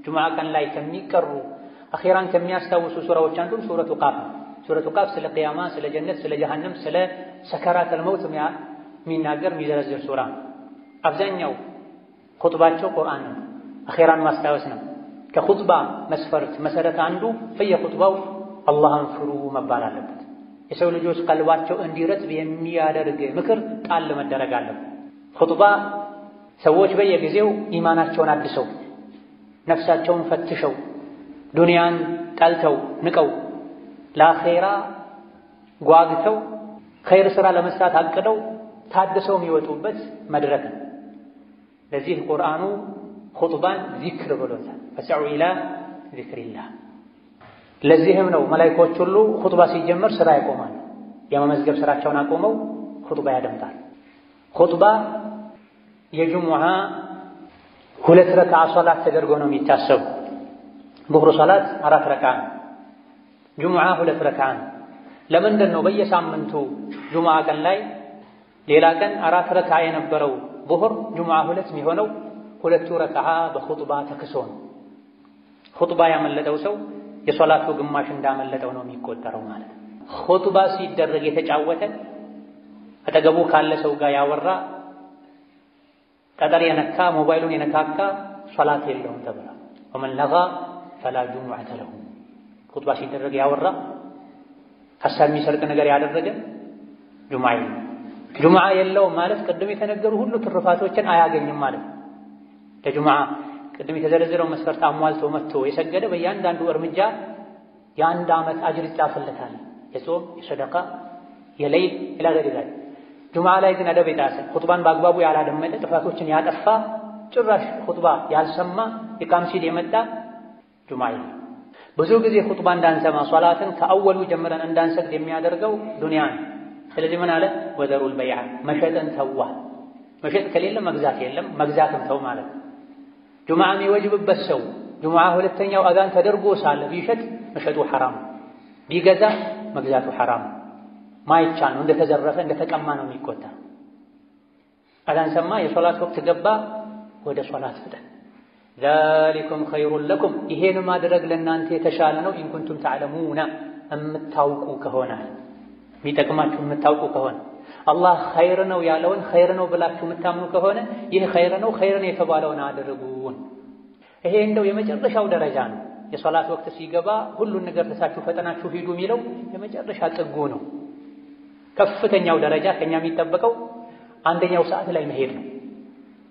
ጁሙዓ ቀን ላይ ከሚቀሩ አኺራን ከሚያስታውሱ ሱራዎች አንዱ ሱረቱ ቃፍ ሱረቱ ቃፍ ስለ ቂያማ ስለ ጀነት ስለ ጀሃነም ስለ ሰከራተል መውት የሚናገር የሚዘረዝር ሱራ አብዛኛው ኹጥባቸው ቁርአን ነው አኺራን ማስታወስ ነው ከኹጥባ መስፈርት መሰረት አንዱ በየኹጥባው አላህን ፍሩ መባል አለበት የሰው ልጆች ቀልባቸው እንዲረጥብ የሚያደርግ ምክር ጣል መደረግ አለበት ኹጥባ ሰዎች በየጊዜው ኢማናቸውን አድሰው ነፍሳቸውን ፈትሸው ዱንያን ጠልተው ንቀው ለአኺራ ጓግተው ኸይር ስራ ለመስራት አቅደው ታድሰው የሚወጡበት መድረክ ነው ለዚህ ቁርአኑ ኹጥባን ዚክር ብሎታል ፈስዑ ኢላ ዚክሪላህ ለዚህም ነው መላእክቶች ሁሉ ኹጥባ ሲጀመር ስራ ያቆማሉ የመመዝገብ ስራቸውን አቆመው ኹጥባ ያደምጣል ኹጥባ የጁሙዓ ሁለት ረካዓ ሶላት ተደርጎ ነው የሚታሰቡ ዙህር ሶላት 4 ረካዓ ጁሙዓ 2 ረካዓ ለምንድን ነው በየሳምንቱ ጁሙዓ ቀን ላይ ሌላ ቀን 4 ረካዓ የነበረው ዙህር ጁሙዓ 2 የሚሆነው ሁለቱ ረካዓ በኹጥባ ተክሶ ነው ኹጥባ ያመለጠው ሰው የሶላቱ ግማሽ እንዳመለጠው ነው የሚቆጠረው ማለት ነው ኹጥባ ሲደረግ የተጫወተ አጠገቡ ካለ ሰው ጋር ያወራ ጠጠር የነካ ሞባይሉን የነካካ ሶላት የለውም ተብሏል ወመን ለጋ ፈላ ጁሙዐተ ለሁ ኹጥባ ሲደረግ ያወራ ሐሳብ የሚሰርቅ ነገር ያደረገ ጁሙዓ የለውም ማለት ቅድም የተነገሩ ሁሉ ትርፋቶችን አያገኝም ማለት ነው ለጁሙዓ ቅድም የተዘረዘረው መስፈርት አሟልቶ መጥቶ የሰገደ በእያንዳንዱ እርምጃ የአንድ ዓመት አጅር ይጻፍለታል የጾም የሰደቃ የለይል ኢላ ገይሪ ዛሊክ ጁሙዓ ላይ ግን አደብ የጣሰ ኹጥባን በአግባቡ ያላደመጠ ጥፋቶችን ያጠፋ ጭራሽ ኹጥባ ያልሰማ ኢቃም ሲል የመጣ ጁሙዓ ብዙ ጊዜ ኹጥባ እንዳንሰማ ሶላትን ከአወሉ ጀምረን እንዳንሰግድ የሚያደርገው ዱንያ ነው ስለዚህ ምን አለ ወዘሩል በይዓ መሸጥን ተዋ መሸጥ ከሌለ መግዛት የለም መግዛትም ተው ማለት ጁሙዓ የሚወጅብበት ሰው ጁሙዓ ሁለተኛው አዛን ተደርጎ ሳለ ቢሸጥ መሸጡ ሐራም ቢገዛ መግዛቱ ሐራም ማይቻል ነው እንደተዘረፈ እንደተቀማ ነው የሚቆጠር አዛን ሰማ የሶላት ወቅት ገባ ወደ ሶላት ፍጠን ذلكم خير لكم ይሄን ማድረግ ለእናንተ የተሻለ ነው ኢን ኩንቱም ተዕለሙና እምታውቁ ከሆነ የሚጠቅማችሁ የምታውቁ ከሆነ አላህ ኸይር ነው ያለውን ኸይር ነው ብላችሁ የምታምኑ ከሆነ ይህ ኸይር ነው የተባለውን አድርጉን። ይሄ እንደው የመጨረሻው ደረጃ ነው። የሶላት ወቅት ሲገባ ሁሉን ነገር ተሳችሁ ፈጠናችሁ ሂዱ የሚለው የመጨረሻ ጥጉ ነው። ከፍተኛው ደረጃ ከኛ የሚጠበቀው አንደኛው ሰዓት ላይ መሄድ ነው።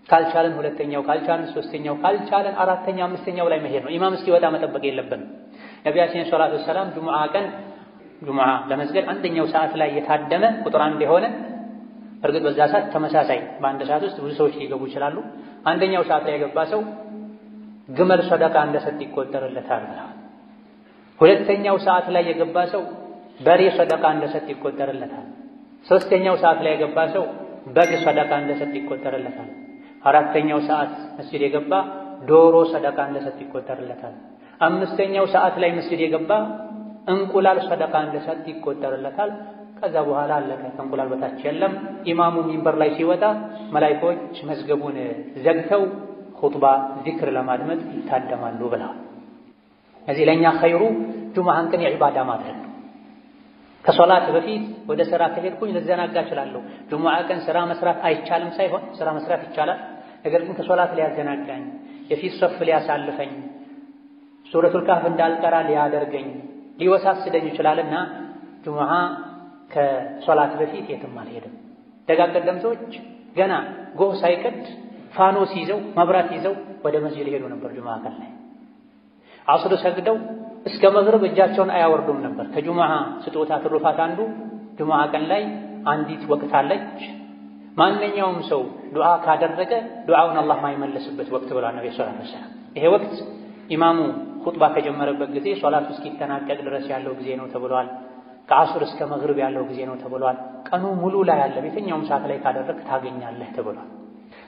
ካልቻለን ሁለተኛው፣ ካልቻለን ሶስተኛው፣ ካልቻለን አራተኛ አምስተኛው ላይ መሄድ ነው። ኢማም እስኪወጣ መጠበቅ የለብንም። ነቢያችን ሰለላሁ ዐለይሂ ወሰለም ጁሙዓ ለመስገድ አንደኛው ሰዓት ላይ የታደመ ቁጥር አንድ የሆነ እርግጥ በዛ ሰዓት ተመሳሳይ በአንድ ሰዓት ውስጥ ብዙ ሰዎች ሊገቡ ይችላሉ። አንደኛው ሰዓት ላይ የገባ ሰው ግመል ሰደቃ እንደሰጥ ይቆጠርለታል። ሁለተኛው ሰዓት ላይ የገባ ሰው በሬ ሰደቃ እንደሰጥ ይቆጠርለታል። ሶስተኛው ሰዓት ላይ የገባ ሰው በግ ሰደቃ እንደሰጥ ይቆጠርለታል። አራተኛው ሰዓት መስጂድ የገባ ዶሮ ሰደቃ እንደሰጥ ይቆጠርለታል። አምስተኛው ሰዓት ላይ መስጂድ የገባ እንቁላል ሰደቃ እንደሰጥ ይቆጠርለታል። ከዛ በኋላ አለቀ። ከእንቁላል በታች የለም። ኢማሙ ሚንበር ላይ ሲወጣ መላእክቶች መዝገቡን ዘግተው ኹጥባ ዚክር ለማድመጥ ይታደማሉ ብለዋል። እዚህ ለኛ ኸይሩ ጁሙዓን ቀን የዒባዳ ማድረግ ነው። ከሶላት በፊት ወደ ስራ ከሄድኩኝ ልዘናጋ እችላለሁ። ጁሙዓ ቀን ስራ መስራት አይቻልም ሳይሆን ስራ መስራት ይቻላል። ነገር ግን ከሶላት ሊያዘናጋኝ፣ የፊት ሶፍ ሊያሳልፈኝ፣ ሱረቱል ካህፍ እንዳልቀራ ሊያደርገኝ፣ ሊወሳስደኝ ይችላልና ጁሙዓ ከሶላት በፊት የትም አልሄድም። ደጋግ ቀደምቶች ገና ጎህ ሳይቀድ ፋኖስ ይዘው መብራት ይዘው ወደ መስጂድ ሄዱ ነበር። ጁሙዓ ቀን ላይ ዐስር ሰግደው እስከ መግሪብ እጃቸውን አያወርዱም ነበር። ከጁሙዓ ስጦታ ትሩፋት አንዱ ጁሙዓ ቀን ላይ አንዲት ወቅት አለች። ማንኛውም ሰው ዱዓ ካደረገ ዱዓውን አላህ ማይመለስበት ወቅት ብሏል ነብዩ ሰለላሁ ዐለይሂ ወሰለም። ይሄ ወቅት ኢማሙ ኹጥባ ከጀመረበት ጊዜ ሶላቱ እስኪጠናቀቅ ድረስ ያለው ጊዜ ነው ተብሏል። ከዐስር እስከ መግሪብ ያለው ጊዜ ነው ተብሏል። ቀኑ ሙሉ ላይ ያለ የትኛውም ሰዓት ላይ ካደረክ ታገኛለህ ተብሏል።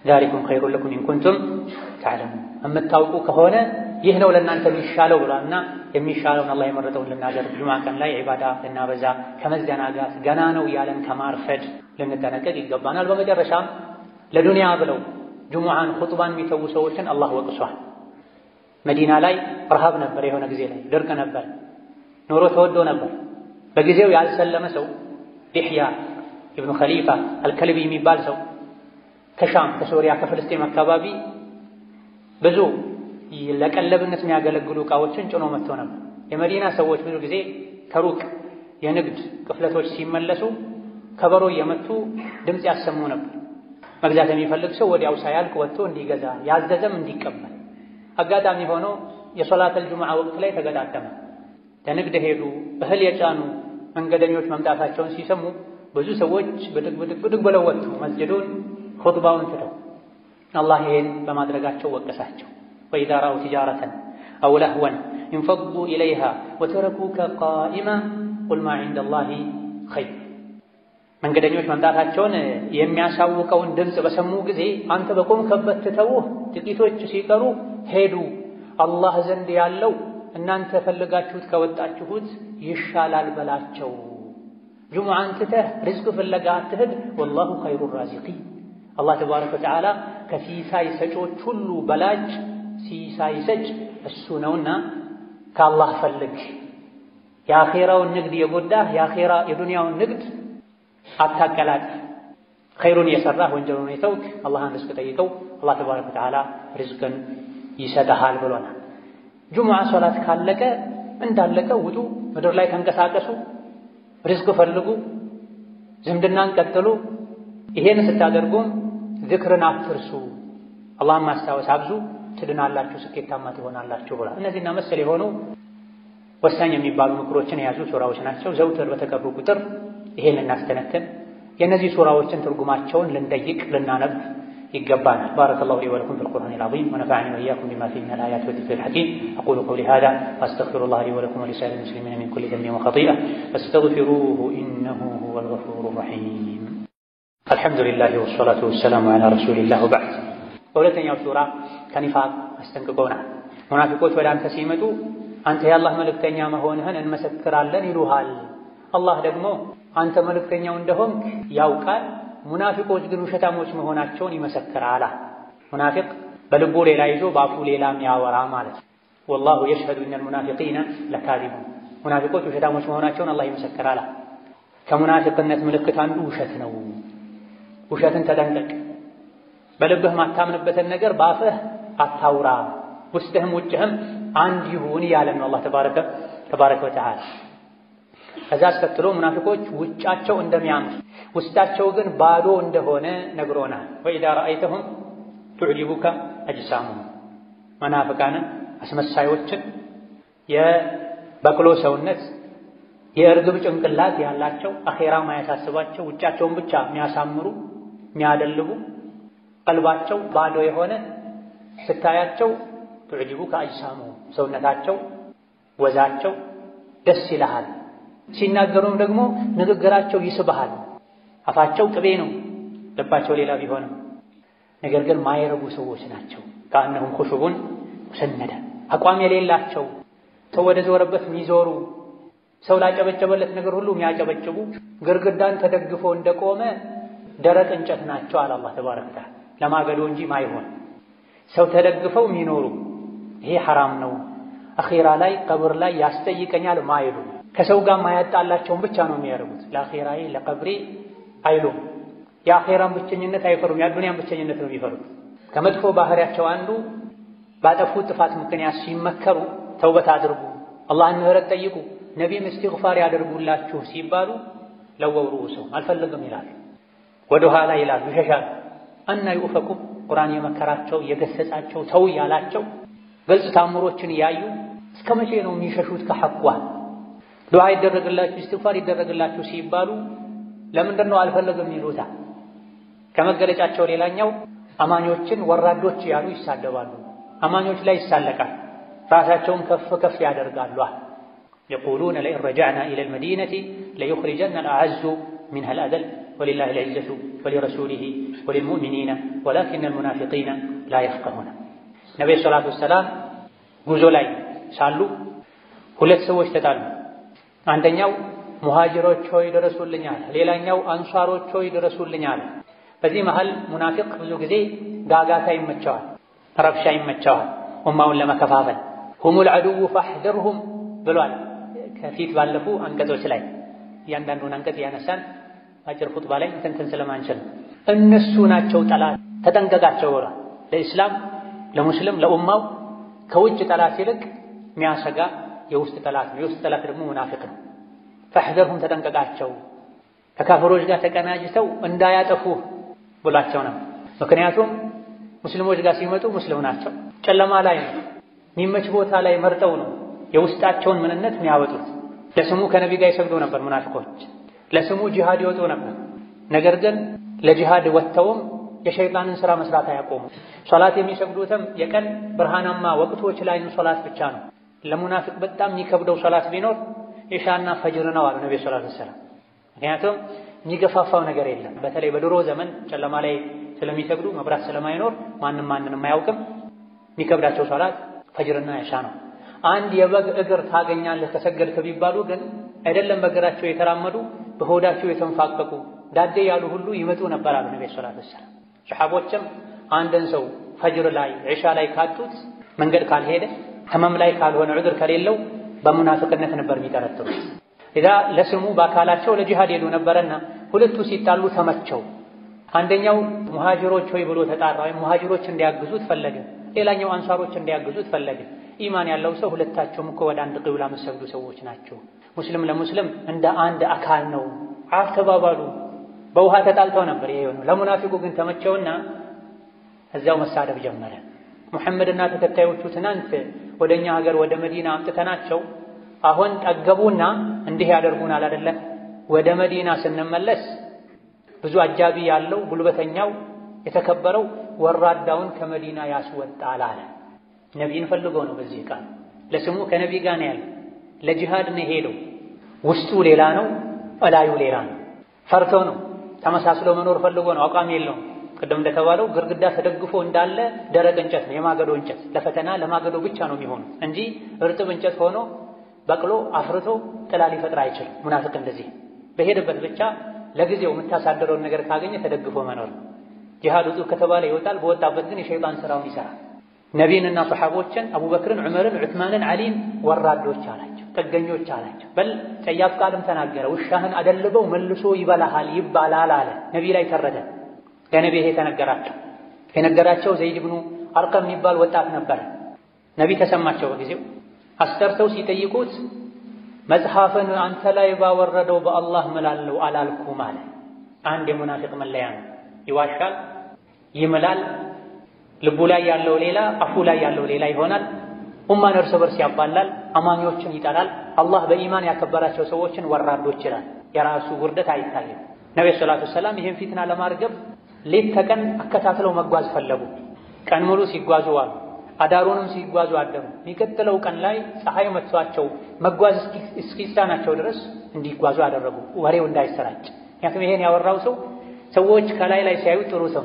ዛሊኩም ኸይሩን ለኩም ኢን ኩንቱም ተዕለሙን እምታውቁ ከሆነ ይህ ነው ለእናንተ የሚሻለው ብሏልና የሚሻለውን አላህ የመረጠውን ልናደርግ ጁሙዓ ቀን ላይ ዒባዳ ልናበዛ ከመዘናጋት ገና ነው ያለን ከማርፈድ ልንጠነቀቅ ይገባናል። በመጨረሻም ለዱንያ ብለው ጁሙዓን ኹጥባን የሚተዉ ሰዎችን አላህ ወቅሷል። መዲና ላይ ረሃብ ነበር፣ የሆነ ጊዜ ላይ ድርቅ ነበር፣ ኑሮ ተወዶ ነበር። በጊዜው ያልሰለመ ሰው ዲሕያ ኢብኑ ኸሊፋ አልከልቢ የሚባል ሰው ከሻም ከሶሪያ ከፍልስጤም አካባቢ ብዙ ለቀለብነት የሚያገለግሉ ዕቃዎችን ጭኖ መጥቶ ነበር። የመዲና ሰዎች ብዙ ጊዜ ከሩቅ የንግድ ቅፍለቶች ሲመለሱ ከበሮ እየመቱ ድምፅ ያሰሙ ነበር። መግዛት የሚፈልግ ሰው ወዲያው ሳያልቅ ወጥቶ እንዲገዛ ያዘዘም እንዲቀበል። አጋጣሚ ሆኖ የሶላተል ጁሙዓ ወቅት ላይ ተገጣጠመ። ለንግድ ሄዱ። እህል የጫኑ መንገደኞች መምጣታቸውን ሲሰሙ ብዙ ሰዎች ብድግ ብለው ወጡ። መስጂዱን ኹጥባውን ትተው አላህ ይሄን በማድረጋቸው ወቀሳቸው። ወኢዛ ረአው ቲጃረተን አው ለህወን እንፈዱ ኢለይሃ ወተረኩከ ቃኢማ ቁል ማ ዒንደላሂ ኸይር። መንገደኞች መምጣታቸውን የሚያሳውቀውን ድምፅ በሰሙ ጊዜ አንተ በቆምከበት ትተውህ ጥቂቶች ሲቀሩ ሄዱ። አላህ ዘንድ ያለው እናንተ ፈልጋችሁት ከወጣችሁት ይሻላል በላቸው። ጁሙዓን ትተህ ሪዝቅ ፍለጋ አትሂድ። ወላሁ ኸይሩ ራዚቂን አላህ ተባረከ ወተዓላ ከሲሳይ ሰጮች ሁሉ በላጭ ሲሳይ ሰጭ እሱ ነውና ከአላህ ፈልግ። የአኼራውን ንግድ የጎዳህ የዱንያውን ንግድ አታቀላቅ። ኸይሩን የሰራህ ወንጀሉን የተውክ አላህን ሪዝቅ ጠይቀው፣ አላህ ተባረከ ወተዓላ ሪዝቅን ይሰጥሃል ብሎናል። ጁሙዓ ሶላት ካለቀ እንዳለቀ ውጡ፣ ምድር ላይ ተንቀሳቀሱ፣ ሪዝቅ ፈልጉ፣ ዝምድናን ቀጥሉ። ይሄን ስታደርጉም ዝክርን አትርሱ፣ አላህን ማስታወስ አብዙ፣ ትድናላችሁ፣ ስኬታማ ትሆናላችሁ ብሏል። እነዚህና መሰል የሆኑ ወሳኝ የሚባሉ ምክሮችን የያዙ ሱራዎች ናቸው። ዘውትር በተቀሩ ቁጥር ይሄን ልናስተነትን የእነዚህ ሱራዎችን ትርጉማቸውን ልንጠይቅ ልናነብ ይገባናል። ባረከላሁ ሊ ወለኩም ፊል ቁርአኒል ዐዚም ወነፈዐኒ ወኢያኩም ቢማ ፊሂ ሚነል አያቲ ወዚክሪል ሐኪም አቁሉ ቀውሊ ሃዛ ወአስተግፊሩላህ ሊ ወለኩም ወሊሳኢሪል ሙስሊሚና ሚን ኩሊ ዘንቢን ወኸጢአ ፈስተግፊሩሁ ኢነሁ ሁወል ገፉሩር ረሒም። አልሐምዱሊላህ ወሰላቱ ወሰላሙ ዐላ ረሱሊላህ ወበዕድ። በሁለተኛው ሱራ ከኒፋቅ አስጠንቅቆናል። ሙናፊቆች ወደ አንተ ሲመጡ አንተ የአላህ መልእክተኛ መሆንህን እንመሰክራለን ይሉሃል። አላህ ደግሞ አንተ መልእክተኛው እንደሆንክ ያውቃል፣ ሙናፊቆች ግን ውሸታሞች መሆናቸውን ይመሰክራል። ሙናፊቅ በልቡ ሌላ ይዞ ባፉ ሌላ የሚያወራ ማለት ነው። ወላሁ የሽሀዱ ኢነል ሙናፊቂነ ለካዚቡን ሙናፊቆች ውሸታሞች መሆናቸውን አላህ ይመሰክራል። ከሙናፊቅነት ምልክት አንዱ ውሸት ነው። ውሸትን ተጠንቀቅ። በልብህ ማታምንበትን ነገር ባፍህ አታውራ፣ ውስጥህም ውጭህም አንድ ይሁን እያለ ነው አላህ ተባረከ ወተዓላ። ከዛ አስከትሎ ሙናፊቆች ውጫቸው እንደሚያምር ውስጣቸው ግን ባዶ እንደሆነ ነግሮናል። ወኢዛ ረአይተሁም ቱዕጂቡከ አጅሳሙሁም መናፍቃንን አስመሳዮችን የበቅሎ ሰውነት የእርግብ ጭንቅላት ያላቸው አኼራ ማያሳስባቸው ውጫቸውን ብቻ የሚያሳምሩ የሚያደልቡ ቀልባቸው ባዶ የሆነ ስታያቸው ቱዕጂቡከ አጅሳሙሁም ሰውነታቸው ወዛቸው ደስ ይልሃል። ሲናገሩም ደግሞ ንግግራቸው ይስብሃል። አፋቸው ቅቤ ነው፣ ልባቸው ሌላ ቢሆንም ነገር ግን ማይረቡ ሰዎች ናቸው። ከአነሁም ኹሹቡን ሙሰነደ አቋም የሌላቸው ሰው ወደ ዞረበት የሚዞሩ ሰው ላጨበጨበለት ነገር ሁሉ የሚያጨበጭቡ ግርግዳን ተደግፎ እንደቆመ ደረቅ እንጨት ናቸው አለ አላህ ተባረከ ወተዓላ። ለማገዶ እንጂ ማይሆን ሰው ተደግፈው የሚኖሩ ይሄ ሐራም ነው፣ አኺራ ላይ ቀብር ላይ ያስጠይቀኛል ማይሉ ከሰው ጋር ማያጣላቸውን ብቻ ነው የሚያደርጉት። ለአኺራዬ ለቀብሬ አይሉም። የአኺራን ብቸኝነት አይፈሩም፣ የአዱንያን ብቸኝነት ነው የሚፈሩት። ከመጥፎ ባህሪያቸው አንዱ ባጠፉት ጥፋት ምክንያት ሲመከሩ ተውበት አድርጉ፣ አላህን ምህረት ጠይቁ፣ ነቢይም እስትግፋር ያደርጉላችሁ ሲባሉ ለወው ሩኡሰው አልፈልግም ይላሉ፣ ወደ ኋላ ይላሉ፣ ይሸሻሉ። አና ይኡፈኩም ቁርአን የመከራቸው የገሰጻቸው ተው ያላቸው ግልጽ ታምሮችን ያዩ እስከ መቼ ነው የሚሸሹት ከሐቋ? ዱዓ ይደረግላችሁ እስትግፋር ይደረግላችሁ ሲባሉ ለምንድን ነው አልፈልግም ይሉታ? ከመገለጫቸው ሌላኛው አማኞችን ወራዶች ያሉ ይሳደባሉ፣ አማኞች ላይ ይሳለቃል፣ ራሳቸውን ከፍ ከፍ ያደርጋሉ። يقولون لئن رجعنا إلى المدينة ليخرجن الأعز منها الأذل ولله العزة ولرسوله وللمؤمنين ولكن المنافقين لا يفقهون። ነብዩ ሰለላሁ ዐለይሂ ወሰለም ጉዞ ላይ ሳሉ ሁለት ሰዎች ተጣሉ። አንደኛው ሙሃጅሮች ሆይ ድረሱልኝ አለ፣ ሌላኛው አንሷሮች ሆይ ድረሱልኝ አለ። በዚህ መሃል ሙናፊቅ ብዙ ጊዜ ጋጋታ ይመቸዋል፣ ረብሻ ይመቸዋል፣ ኡማውን ለመከፋፈል ሁሙል ዐዱው ፈሕደርሁም ብሏል። ከፊት ባለፉ አንቀጾች ላይ እያንዳንዱን አንቀጽ ያነሳን አጭር ኹጥባ ላይ እንትን ስለማንችል እነሱ ናቸው ጠላት ተጠንቀቃቸው ብሏል። ለኢስላም ለሙስሊም ለኡማው ከውጭ ጠላት ይልቅ የሚያሰጋ የውስጥ ጠላት ነው። የውስጥ ጠላት ደግሞ ሙናፊቅ ነው። ፈሕደርሁም ተጠንቀቃቸው፣ ከካፍሮች ጋር ተቀናጅተው እንዳያጠፉ ብሏቸው ነው። ምክንያቱም ሙስሊሞች ጋር ሲመጡ ሙስሊም ናቸው፣ ጨለማ ላይ ነው፣ የሚመች ቦታ ላይ መርጠው ነው የውስጣቸውን ምንነት የሚያወጡት። ለስሙ ከነቢ ጋር ይሰግዱ ነበር ሙናፊቆች፣ ለስሙ ጂሃድ ይወጡ ነበር። ነገር ግን ለጂሃድ ወጥተውም የሸይጣንን ስራ መስራት አያቆሙ። ሶላት የሚሰግዱትም የቀን ብርሃናማ ወቅቶች ላይ ሶላት ብቻ ነው። ለሙናፊቅ በጣም የሚከብደው ሶላት ቢኖር ኢሻና ፈጅር ነው አሉ ነብዩ ሰለላሁ ዐለይሂ ወሰለም። ምክንያቱም የሚገፋፋው ነገር የለም። በተለይ በድሮ ዘመን ጨለማ ላይ ስለሚሰግዱ መብራት ስለማይኖር ማንንም አያውቅም። የሚከብዳቸው ሶላት ፈጅርና ኢሻ ነው። አንድ የበግ እግር ታገኛለህ ከሰገድክ ቢባሉ ግን አይደለም በእግራቸው የተራመዱ በሆዳቸው የተንፋቀቁ ዳዴ ያሉ ሁሉ ይመጡ ነበር አሉ ነብዩ ሰለላሁ ዐለይሂ ወሰለም። ሰሐቦችም አንድን ሰው ፈጅር ላይ ኢሻ ላይ ካጡት መንገድ ካልሄደ ህመም ላይ ካልሆነ ዑድር ከሌለው በሙናፊቅነት ነበር የሚጠረጥሩት። ኢዛ ለስሙ በአካላቸው ለጂሃድ ሄዱ ነበርና ሁለቱ ሲጣሉ ተመቸው። አንደኛው ሙሃጅሮች ሆይ ብሎ ተጣራ፣ ወይም ሙሃጅሮች እንዲያግዙት ፈለገ። ሌላኛው አንሳሮች እንዲያግዙት ፈለገ። ኢማን ያለው ሰው ሁለታቸውም እኮ ወደ አንድ ቂብላ የሚሰግዱ ሰዎች ናቸው፣ ሙስሊም ለሙስሊም እንደ አንድ አካል ነው አፍ ተባባሉ። በውሃ ተጣልተው ነበር ይሄ ነው። ለሙናፊቁ ግን ተመቸውና እዛው መሳደብ ጀመረ። ሙሐመድና ተከታዮቹ ትናንት ወደኛ ሀገር ወደ መዲና አምጥተናቸው አሁን ጠገቡና እንዲህ ያደርጉናል አይደለ? ወደ መዲና ስንመለስ ብዙ አጃቢ ያለው ጉልበተኛው የተከበረው ወራዳውን ከመዲና ያስወጣል አለ። ነቢይን ፈልጎ ነው። በዚህ ቃል ለስሙ ከነቢ ጋር ነው ያለው፣ ለጂሃድ ነው ሄደው። ውስጡ ሌላ ነው፣ እላዩ ሌላ ነው። ፈርቶ ነው፣ ተመሳስሎ መኖር ፈልጎ ነው። አቋም የለውም። ቅድም እንደተባለው ግርግዳ ተደግፎ እንዳለ ደረቅ እንጨት ነው፣ የማገዶ እንጨት። ለፈተና ለማገዶ ብቻ ነው የሚሆኑት እንጂ እርጥብ እንጨት ሆኖ በቅሎ አፍርቶ ጥላ ሊፈጥር አይችልም። ሙናፊቅ እንደዚህ በሄደበት ብቻ ለጊዜው የምታሳደረውን ነገር ካገኘ ተደግፎ መኖር። ጂሃድ ውጡ ከተባለ ይወጣል፣ በወጣበት ግን የሸይጣን ስራውን ይሰራል። ነቢይንና ሰሐቦችን አቡበክርን፣ ዑመርን፣ ዑስማንን፣ ዓሊን ወራዶች አላቸው፣ ጥገኞች አላቸው። በል ጸያፍ ቃልም ተናገረ። ውሻህን አደልበው መልሶ ይበላሃል ይባላል አለ። ነቢይ ላይ ተረደ። ለነቢይ ይሄ ተነገራቸው። የነገራቸው ዘይድ ብኑ አርቀም የሚባል ወጣት ነበረ። ነቢይ ተሰማቸው በጊዜው አስተርተው ሲጠይቁት መጽሐፍን አንተ ላይ ባወረደው በአላህ እምላለሁ አላልኩም አለ። አንድ የሙናፊቅ መለያ ነው። ይዋሻል፣ ይምላል፣ ልቡ ላይ ያለው ሌላ አፉ ላይ ያለው ሌላ ይሆናል። ኡማን እርስ በርስ ያባላል፣ አማኞችን ይጠላል። አላህ በኢማን ያከበራቸው ሰዎችን ወራዶች ይላል። የራሱ ውርደት አይታይም። ነብዩ ሰለላሁ ዐለይሂ ወሰለም ይህን ፊትና ለማርገብ ሌት ተቀን አከታትለው መጓዝ ፈለጉ። ቀን ሙሉ ሲጓዙ ዋሉ፣ አዳሩንም ሲጓዙ አደሩ። የሚቀጥለው ቀን ላይ ፀሐይ መጥቷቸው መጓዝ እስኪሳናቸው ድረስ እንዲጓዙ አደረጉ፣ ወሬው እንዳይሰራጭ። ምክንያቱም ይሄን ያወራው ሰው ሰዎች ከላይ ላይ ሲያዩ ጥሩ ሰው፣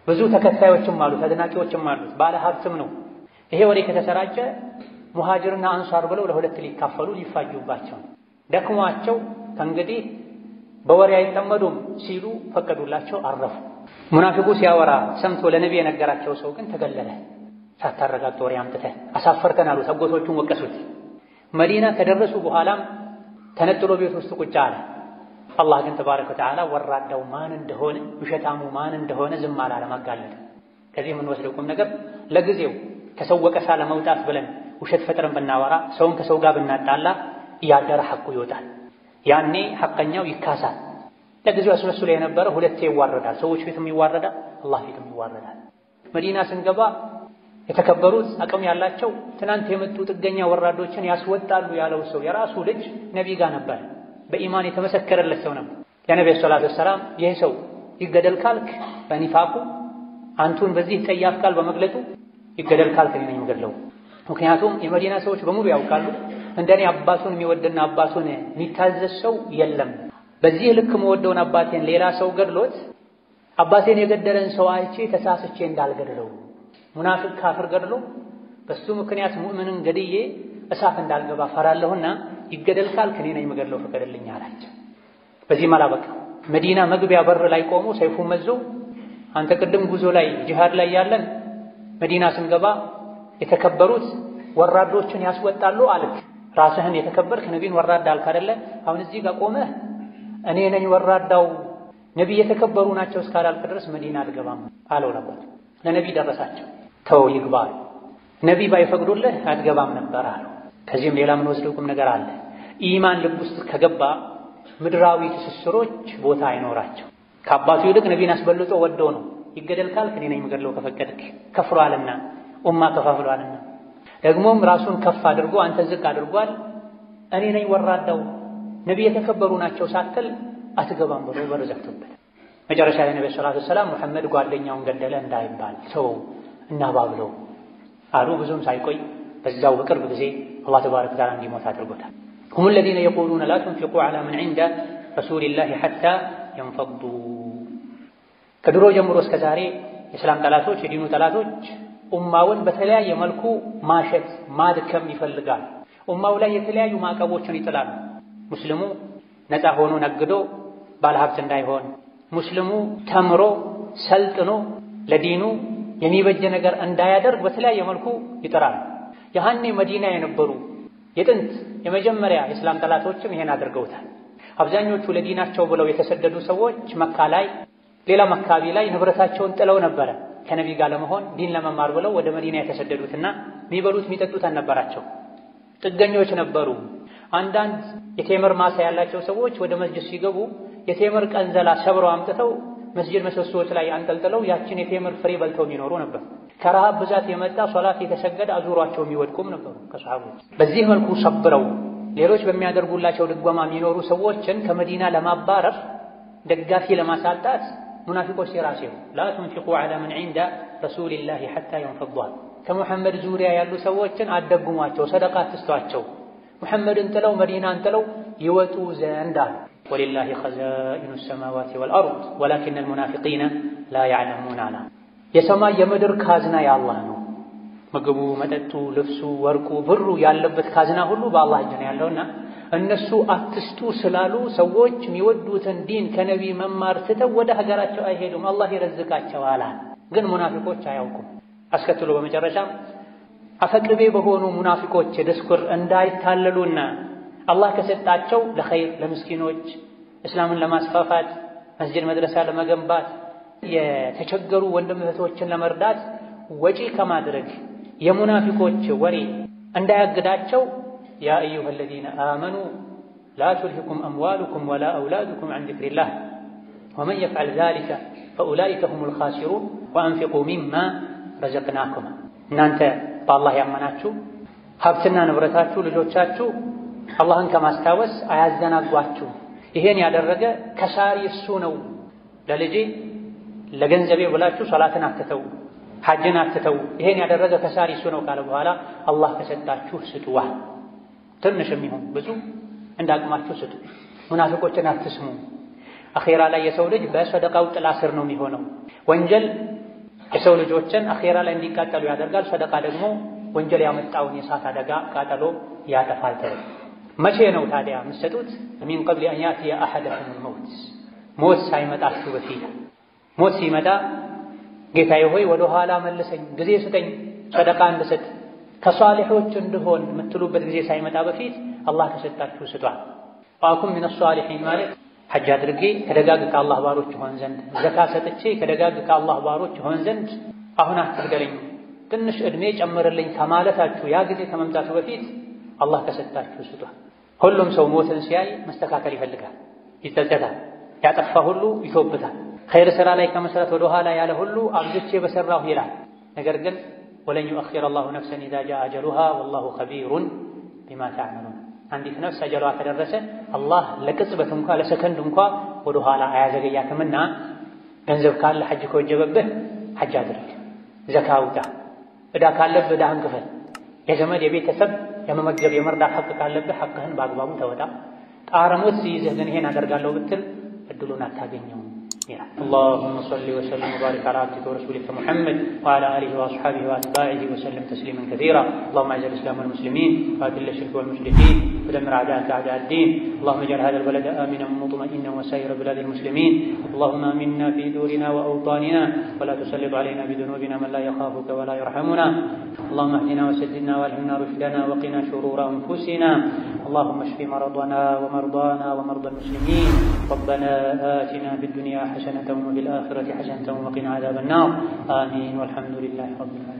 ብዙ ተከታዮችም አሉት፣ አድናቂዎችም አሉት፣ ባለ ሀብትም ነው። ይሄ ወሬ ከተሰራጨ ሙሃጅርና አንሷር ብለው ለሁለት ሊካፈሉ ሊፋጁባቸው፣ ደክሟቸው ከእንግዲህ በወሬ አይጠመዱም ሲሉ ፈቀዱላቸው፣ አረፉ። ሙናፊቁ ሲያወራ ሰምቶ ለነቢይ የነገራቸው ሰው ግን ተገለለ። ሳታረጋግጥ ወሬ አምጥተህ አሳፈርከን አሉት። አጎቶቹን ወቀሱት። መዲና ከደረሱ በኋላም ተነጥሎ ቤት ውስጥ ቁጭ አለ። አላህ ግን ተባረከ ወተዓላ ወራዳው ማን እንደሆነ ውሸታሙ ማን እንደሆነ ዝም አላለም፣ አጋለጠ። ከዚህ የምንወስደው ቁም ነገር ለጊዜው ከሰው ወቀሳ ለመውጣት ብለን ውሸት ፈጥረን ብናወራ፣ ሰውን ከሰው ጋር ብናጣላ እያደረ ሐቁ ይወጣል። ያኔ ሐቀኛው ይካሳል። ለጊዜው አስመስሎ የነበረ ሁለቴ ይዋረዳል። ሰዎች ፊትም ይዋረዳል፣ አላህ ፊትም ይዋረዳል። መዲና ስንገባ የተከበሩት አቅም ያላቸው ትናንት የመጡ ጥገኛ ወራዶችን ያስወጣሉ ያለው ሰው የራሱ ልጅ ነቢይ ጋር ነበር። በኢማን የተመሰከረለት ሰው ነበር። ለነብዩ ሰለላሁ ዐለይሂ ወሰለም ይህ ሰው ይገደል ካልክ በኒፋቁ አንቱን በዚህ ጠያፍ ቃል በመግለጡ ይገደል ካልክ እኔ ነኝ የምገድለው። ምክንያቱም የመዲና ሰዎች በሙሉ ያውቃሉ እንደኔ አባቱን የሚወድና አባቱን የሚታዘዝ ሰው የለም። በዚህ ልክ መወደውን አባቴን ሌላ ሰው ገድሎት አባቴን የገደለን ሰው አይቼ ተሳስቼ እንዳልገድለው፣ ሙናፊቅ ካፍር ገድሎ በሱ ምክንያት ሙእምንን ገድዬ እሳት እንዳልገባ ፈራለሁና ይገደል ካልክ እኔ ነኝ የምገድለው ፍቀድልኝ አላቸው። በዚህ አላበቃ። መዲና መግቢያ በር ላይ ቆሞ ሰይፉ መዞ አንተ ቅድም ጉዞ ላይ ጂሃድ ላይ ያለን መዲና ስንገባ የተከበሩት ወራዶችን ያስወጣሉ አልክ። ራስህን የተከበርክ ነቢይን ወራዳ አልክ አይደለ? አሁን እዚህ ጋር ቆመህ እኔ ነኝ ወራዳው ነቢይ የተከበሩ ናቸው እስካላልክ ድረስ መዲና አልገባም አለው ነበር። ለነቢይ ደረሳቸው። ተው ይግባ። ነቢይ ባይፈቅዱልህ አትገባም ነበር አለው። ከዚህም ሌላ ምን ወስደው ቁም ነገር አለ። ኢማን ልብ ውስጥ ከገባ ምድራዊ ትስስሮች ቦታ አይኖራቸው። ከአባቱ ይልቅ ነቢይን አስበልጦ ወዶ ነው። ይገደል ካልክ እኔ ነኝ የምገድለው ከፈቀድክ። ከፍሯልና ኡማ ከፋፍሏልና ደግሞም ራሱን ከፍ አድርጎ አንተ ዝቅ አድርጓል። እኔ ነኝ ወራዳው ነቢይ የተከበሩ ናቸው ሳትል አትገባም ብሎ በር ዘግቶበት መጨረሻ ላይ ነብዩ ሰለላሁ ዐለይሂ ወሰለም መሐመድ ጓደኛውን ገደለ እንዳይባል ሰው እናባብለው አሉ። ብዙም ሳይቆይ በዛው በቅርብ ጊዜ አላህ ተባረከ ወተዓላ እንዲሞት አድርጎታል። هم الذين يقولون لا تنفقوا على من عند رسول الله حتى ينفضوا። ከድሮ ጀምሮ እስከ ዛሬ የእስላም ጠላቶች የዲኑ ጠላቶች ኡማውን በተለያየ መልኩ ማሸት ማድከም ይፈልጋል። ኡማው ላይ የተለያዩ ማዕቀቦችን ይጥላሉ። ሙስሊሙ ነፃ ሆኖ ነግዶ ባለሀብት እንዳይሆን፣ ሙስሊሙ ተምሮ ሰልጥኖ ለዲኑ የሚበጀ ነገር እንዳያደርግ በተለያየ መልኩ ይጥራል። ያኔ መዲና የነበሩ የጥንት የመጀመሪያ የእስላም ጠላቶችም ይሄን አድርገውታል። አብዛኞቹ ለዲናቸው ብለው የተሰደዱ ሰዎች መካ ላይ ሌላ አካባቢ ላይ ንብረታቸውን ጥለው ነበረ ከነቢይ ጋር ለመሆን ዲን ለመማር ብለው ወደ መዲና የተሰደዱትና የሚበሉት የሚጠጡት አልነበራቸው። ጥገኞች ነበሩ። አንዳንድ የቴምር ማሳ ያላቸው ሰዎች ወደ መስጂድ ሲገቡ የቴምር ቀንዘላ ሰብረው አምጥተው መስጂድ ምሰሶዎች ላይ አንጠልጥለው ያችን የቴምር ፍሬ በልተው የሚኖሩ ነበር። ከረሃብ ብዛት የመጣ ሶላት የተሰገደ አዙሯቸው የሚወድቁም ነበሩ ከሰሃቦች። በዚህ መልኩ ሰብረው ሌሎች በሚያደርጉላቸው ድጓማ የሚኖሩ ሰዎችን ከመዲና ለማባረር ደጋፊ ለማሳጣት ሙናፊቆች ሲራሲው ላ تنفقوا على من عند رسول الله حتى ينفضوا። ከሙሐመድ ዙሪያ ያሉ ሰዎችን አደጉሟቸው፣ ሰደቃ አትስጧቸው፣ ሙሐመድን ጥለው መዲናን ጥለው ይወጡ ዘንድ አሉ። ወሊላሂ ኸዛኢኑ السماوات والأرض ولكن المنافقين لا يعلمون አላ። የሰማይ የምድር ካዝና የአላህ ነው። ምግቡ፣ መጠጡ፣ ልብሱ፣ ወርቁ፣ ብሩ ያለበት ካዝና ሁሉ በአላህ እጅ ነው ያለውና እነሱ አትስጡ ስላሉ ሰዎች የሚወዱትን ዲን ከነቢ መማር ስተው ወደ ሀገራቸው አይሄዱም፣ አላህ ይረዝቃቸዋል። ግን ሙናፊቆች አያውቁም። አስከትሎ በመጨረሻ አፈቅቤ በሆኑ ሙናፊቆች ድስኩር እንዳይታለሉና አላህ ከሰጣቸው ለኸይር ለምስኪኖች እስላምን ለማስፋፋት መስጂድ መድረሳ ለመገንባት የተቸገሩ ወንድም እህቶችን ለመርዳት ወጪ ከማድረግ የሙናፊቆች ወሬ እንዳያግዳቸው ያ አዩሃ الذين آمنوا لا تلهكم أموالكم ولا أولادكم عن ذكر الله ومن يفعل ذلك فأولئك هم الخاسرون وأنفقوا مما رزقناكم እናንተ በአላህ ያመናችሁ ሀብትና ንብረታችሁ ልጆቻችሁ አላህን ከማስታወስ አያዘናጓችሁ። ይሄን ያደረገ ከሳሪ እሱ ነው። ለልጄ ለገንዘቤ ብላችሁ ሶላትን አትተው፣ ሐጅን አትተው። ይሄን ያደረገ ከሳሪ እሱ ነው ካለ በኋላ አላህ ከሰጣችሁ ስጡዋ። ትንሽም ይሁን ብዙ እንዳቅማችሁ ስጡ። ሙናፊቆችን አትስሙ። አኺራ ላይ የሰው ልጅ በሰደቃው ጥላ ስር ነው የሚሆነው። ወንጀል የሰው ልጆችን አኺራ ላይ እንዲቃጠሉ ያደርጋል። ሰደቃ ደግሞ ወንጀል ያመጣውን የእሳት አደጋ ቃጠሎ ያጠፋል። መቼ ነው ታዲያ የምትሰጡት? ሚን ቀብል አን ያእቲየ አሐደኩም አልመውት፣ ሞት ሳይመጣችሁ በፊት። ሞት ሲመጣ ጌታዬ ሆይ ወደ ኋላ መልሰኝ፣ ጊዜ ስጠኝ፣ ሰደቃ እንድሰጥ ከሷሊሖች እንድሆን የምትሉበት ጊዜ ሳይመጣ በፊት አላህ ከሰጣችሁ ስጧል። ወአኩን ሚነ ሷሊሒን ማለት ሐጅ አድርጌ ከደጋግ ከአላህ ባሮች ሆን ዘንድ፣ ዘካ ሰጥቼ ከደጋግ ከአላህ ባሮች ሆን ዘንድ አሁን አትግደለኝ፣ ትንሽ ዕድሜ ጨምርልኝ ከማለታችሁ ያ ጊዜ ከመምጣቱ በፊት አላህ ከሰጣችሁ ስጧል። ሁሉም ሰው ሞትን ሲያይ መስተካከል ይፈልጋል፣ ይጸጸታል፣ ያጠፋ ሁሉ ይቶብታል። ኸይር ሥራ ላይ ከመስራት ወደ ኋላ ያለ ሁሉ አብዝቼ በሰራሁ ይላል። ነገር ግን ወለን ዩአኺረ አላሁ ነፍሰን ኢዛ ጃአ አጀሉሃ ወላሁ ኸቢሩን ቢማ ተዕመሉን። አንዲት ነፍስ አጀሏ ከደረሰ አላህ ለቅጽበት እንኳ ለሰከንድ እንኳ ወደ ኋላ አያዘገያትምና ገንዘብ ካለ ሐጅ ከወጀበብህ ሐጅ አድርግ፣ ዘካ አውጣ፣ ዕዳ ካለብህ ዕዳህን ክፈል፣ የዘመድ የቤተሰብ የመመገብ የመርዳት ሐቅ ካለብህ ሐቅህን በአግባቡ ተወጣ። ጣረ ሞት ሲይዝህ ግን ይሄን አደርጋለሁ ብትል እድሉን አታገኘውም ይላል። اللهم صل وسلم وبارك على عبدك ورسولك محمد وعلى آله وأصحابه وأتباعه وسلم تسليما كثيرا. اللهم أعز الإسلام والمسلمين وأذل الشرك والمشركين ودمر أعداءك أعداء الدين. اللهم اجعل هذا البلد آمنا مطمئنا وسائر بلاد المسلمين. اللهم آمنا في دورنا وأوطاننا ولا تسلط علينا بذنوبنا من لا يخافك ولا يرحمنا. اللهم اهدنا وسددنا والهمنا رشدنا وقنا شرور أنفسنا. اللهم اشف مرضنا ومرضانا ومرضى المسلمين. ربنا آتنا في الدنيا حسنة وفي الآخرة حسنة وقنا عذاب النار. آمين والحمد لله رب العالمين.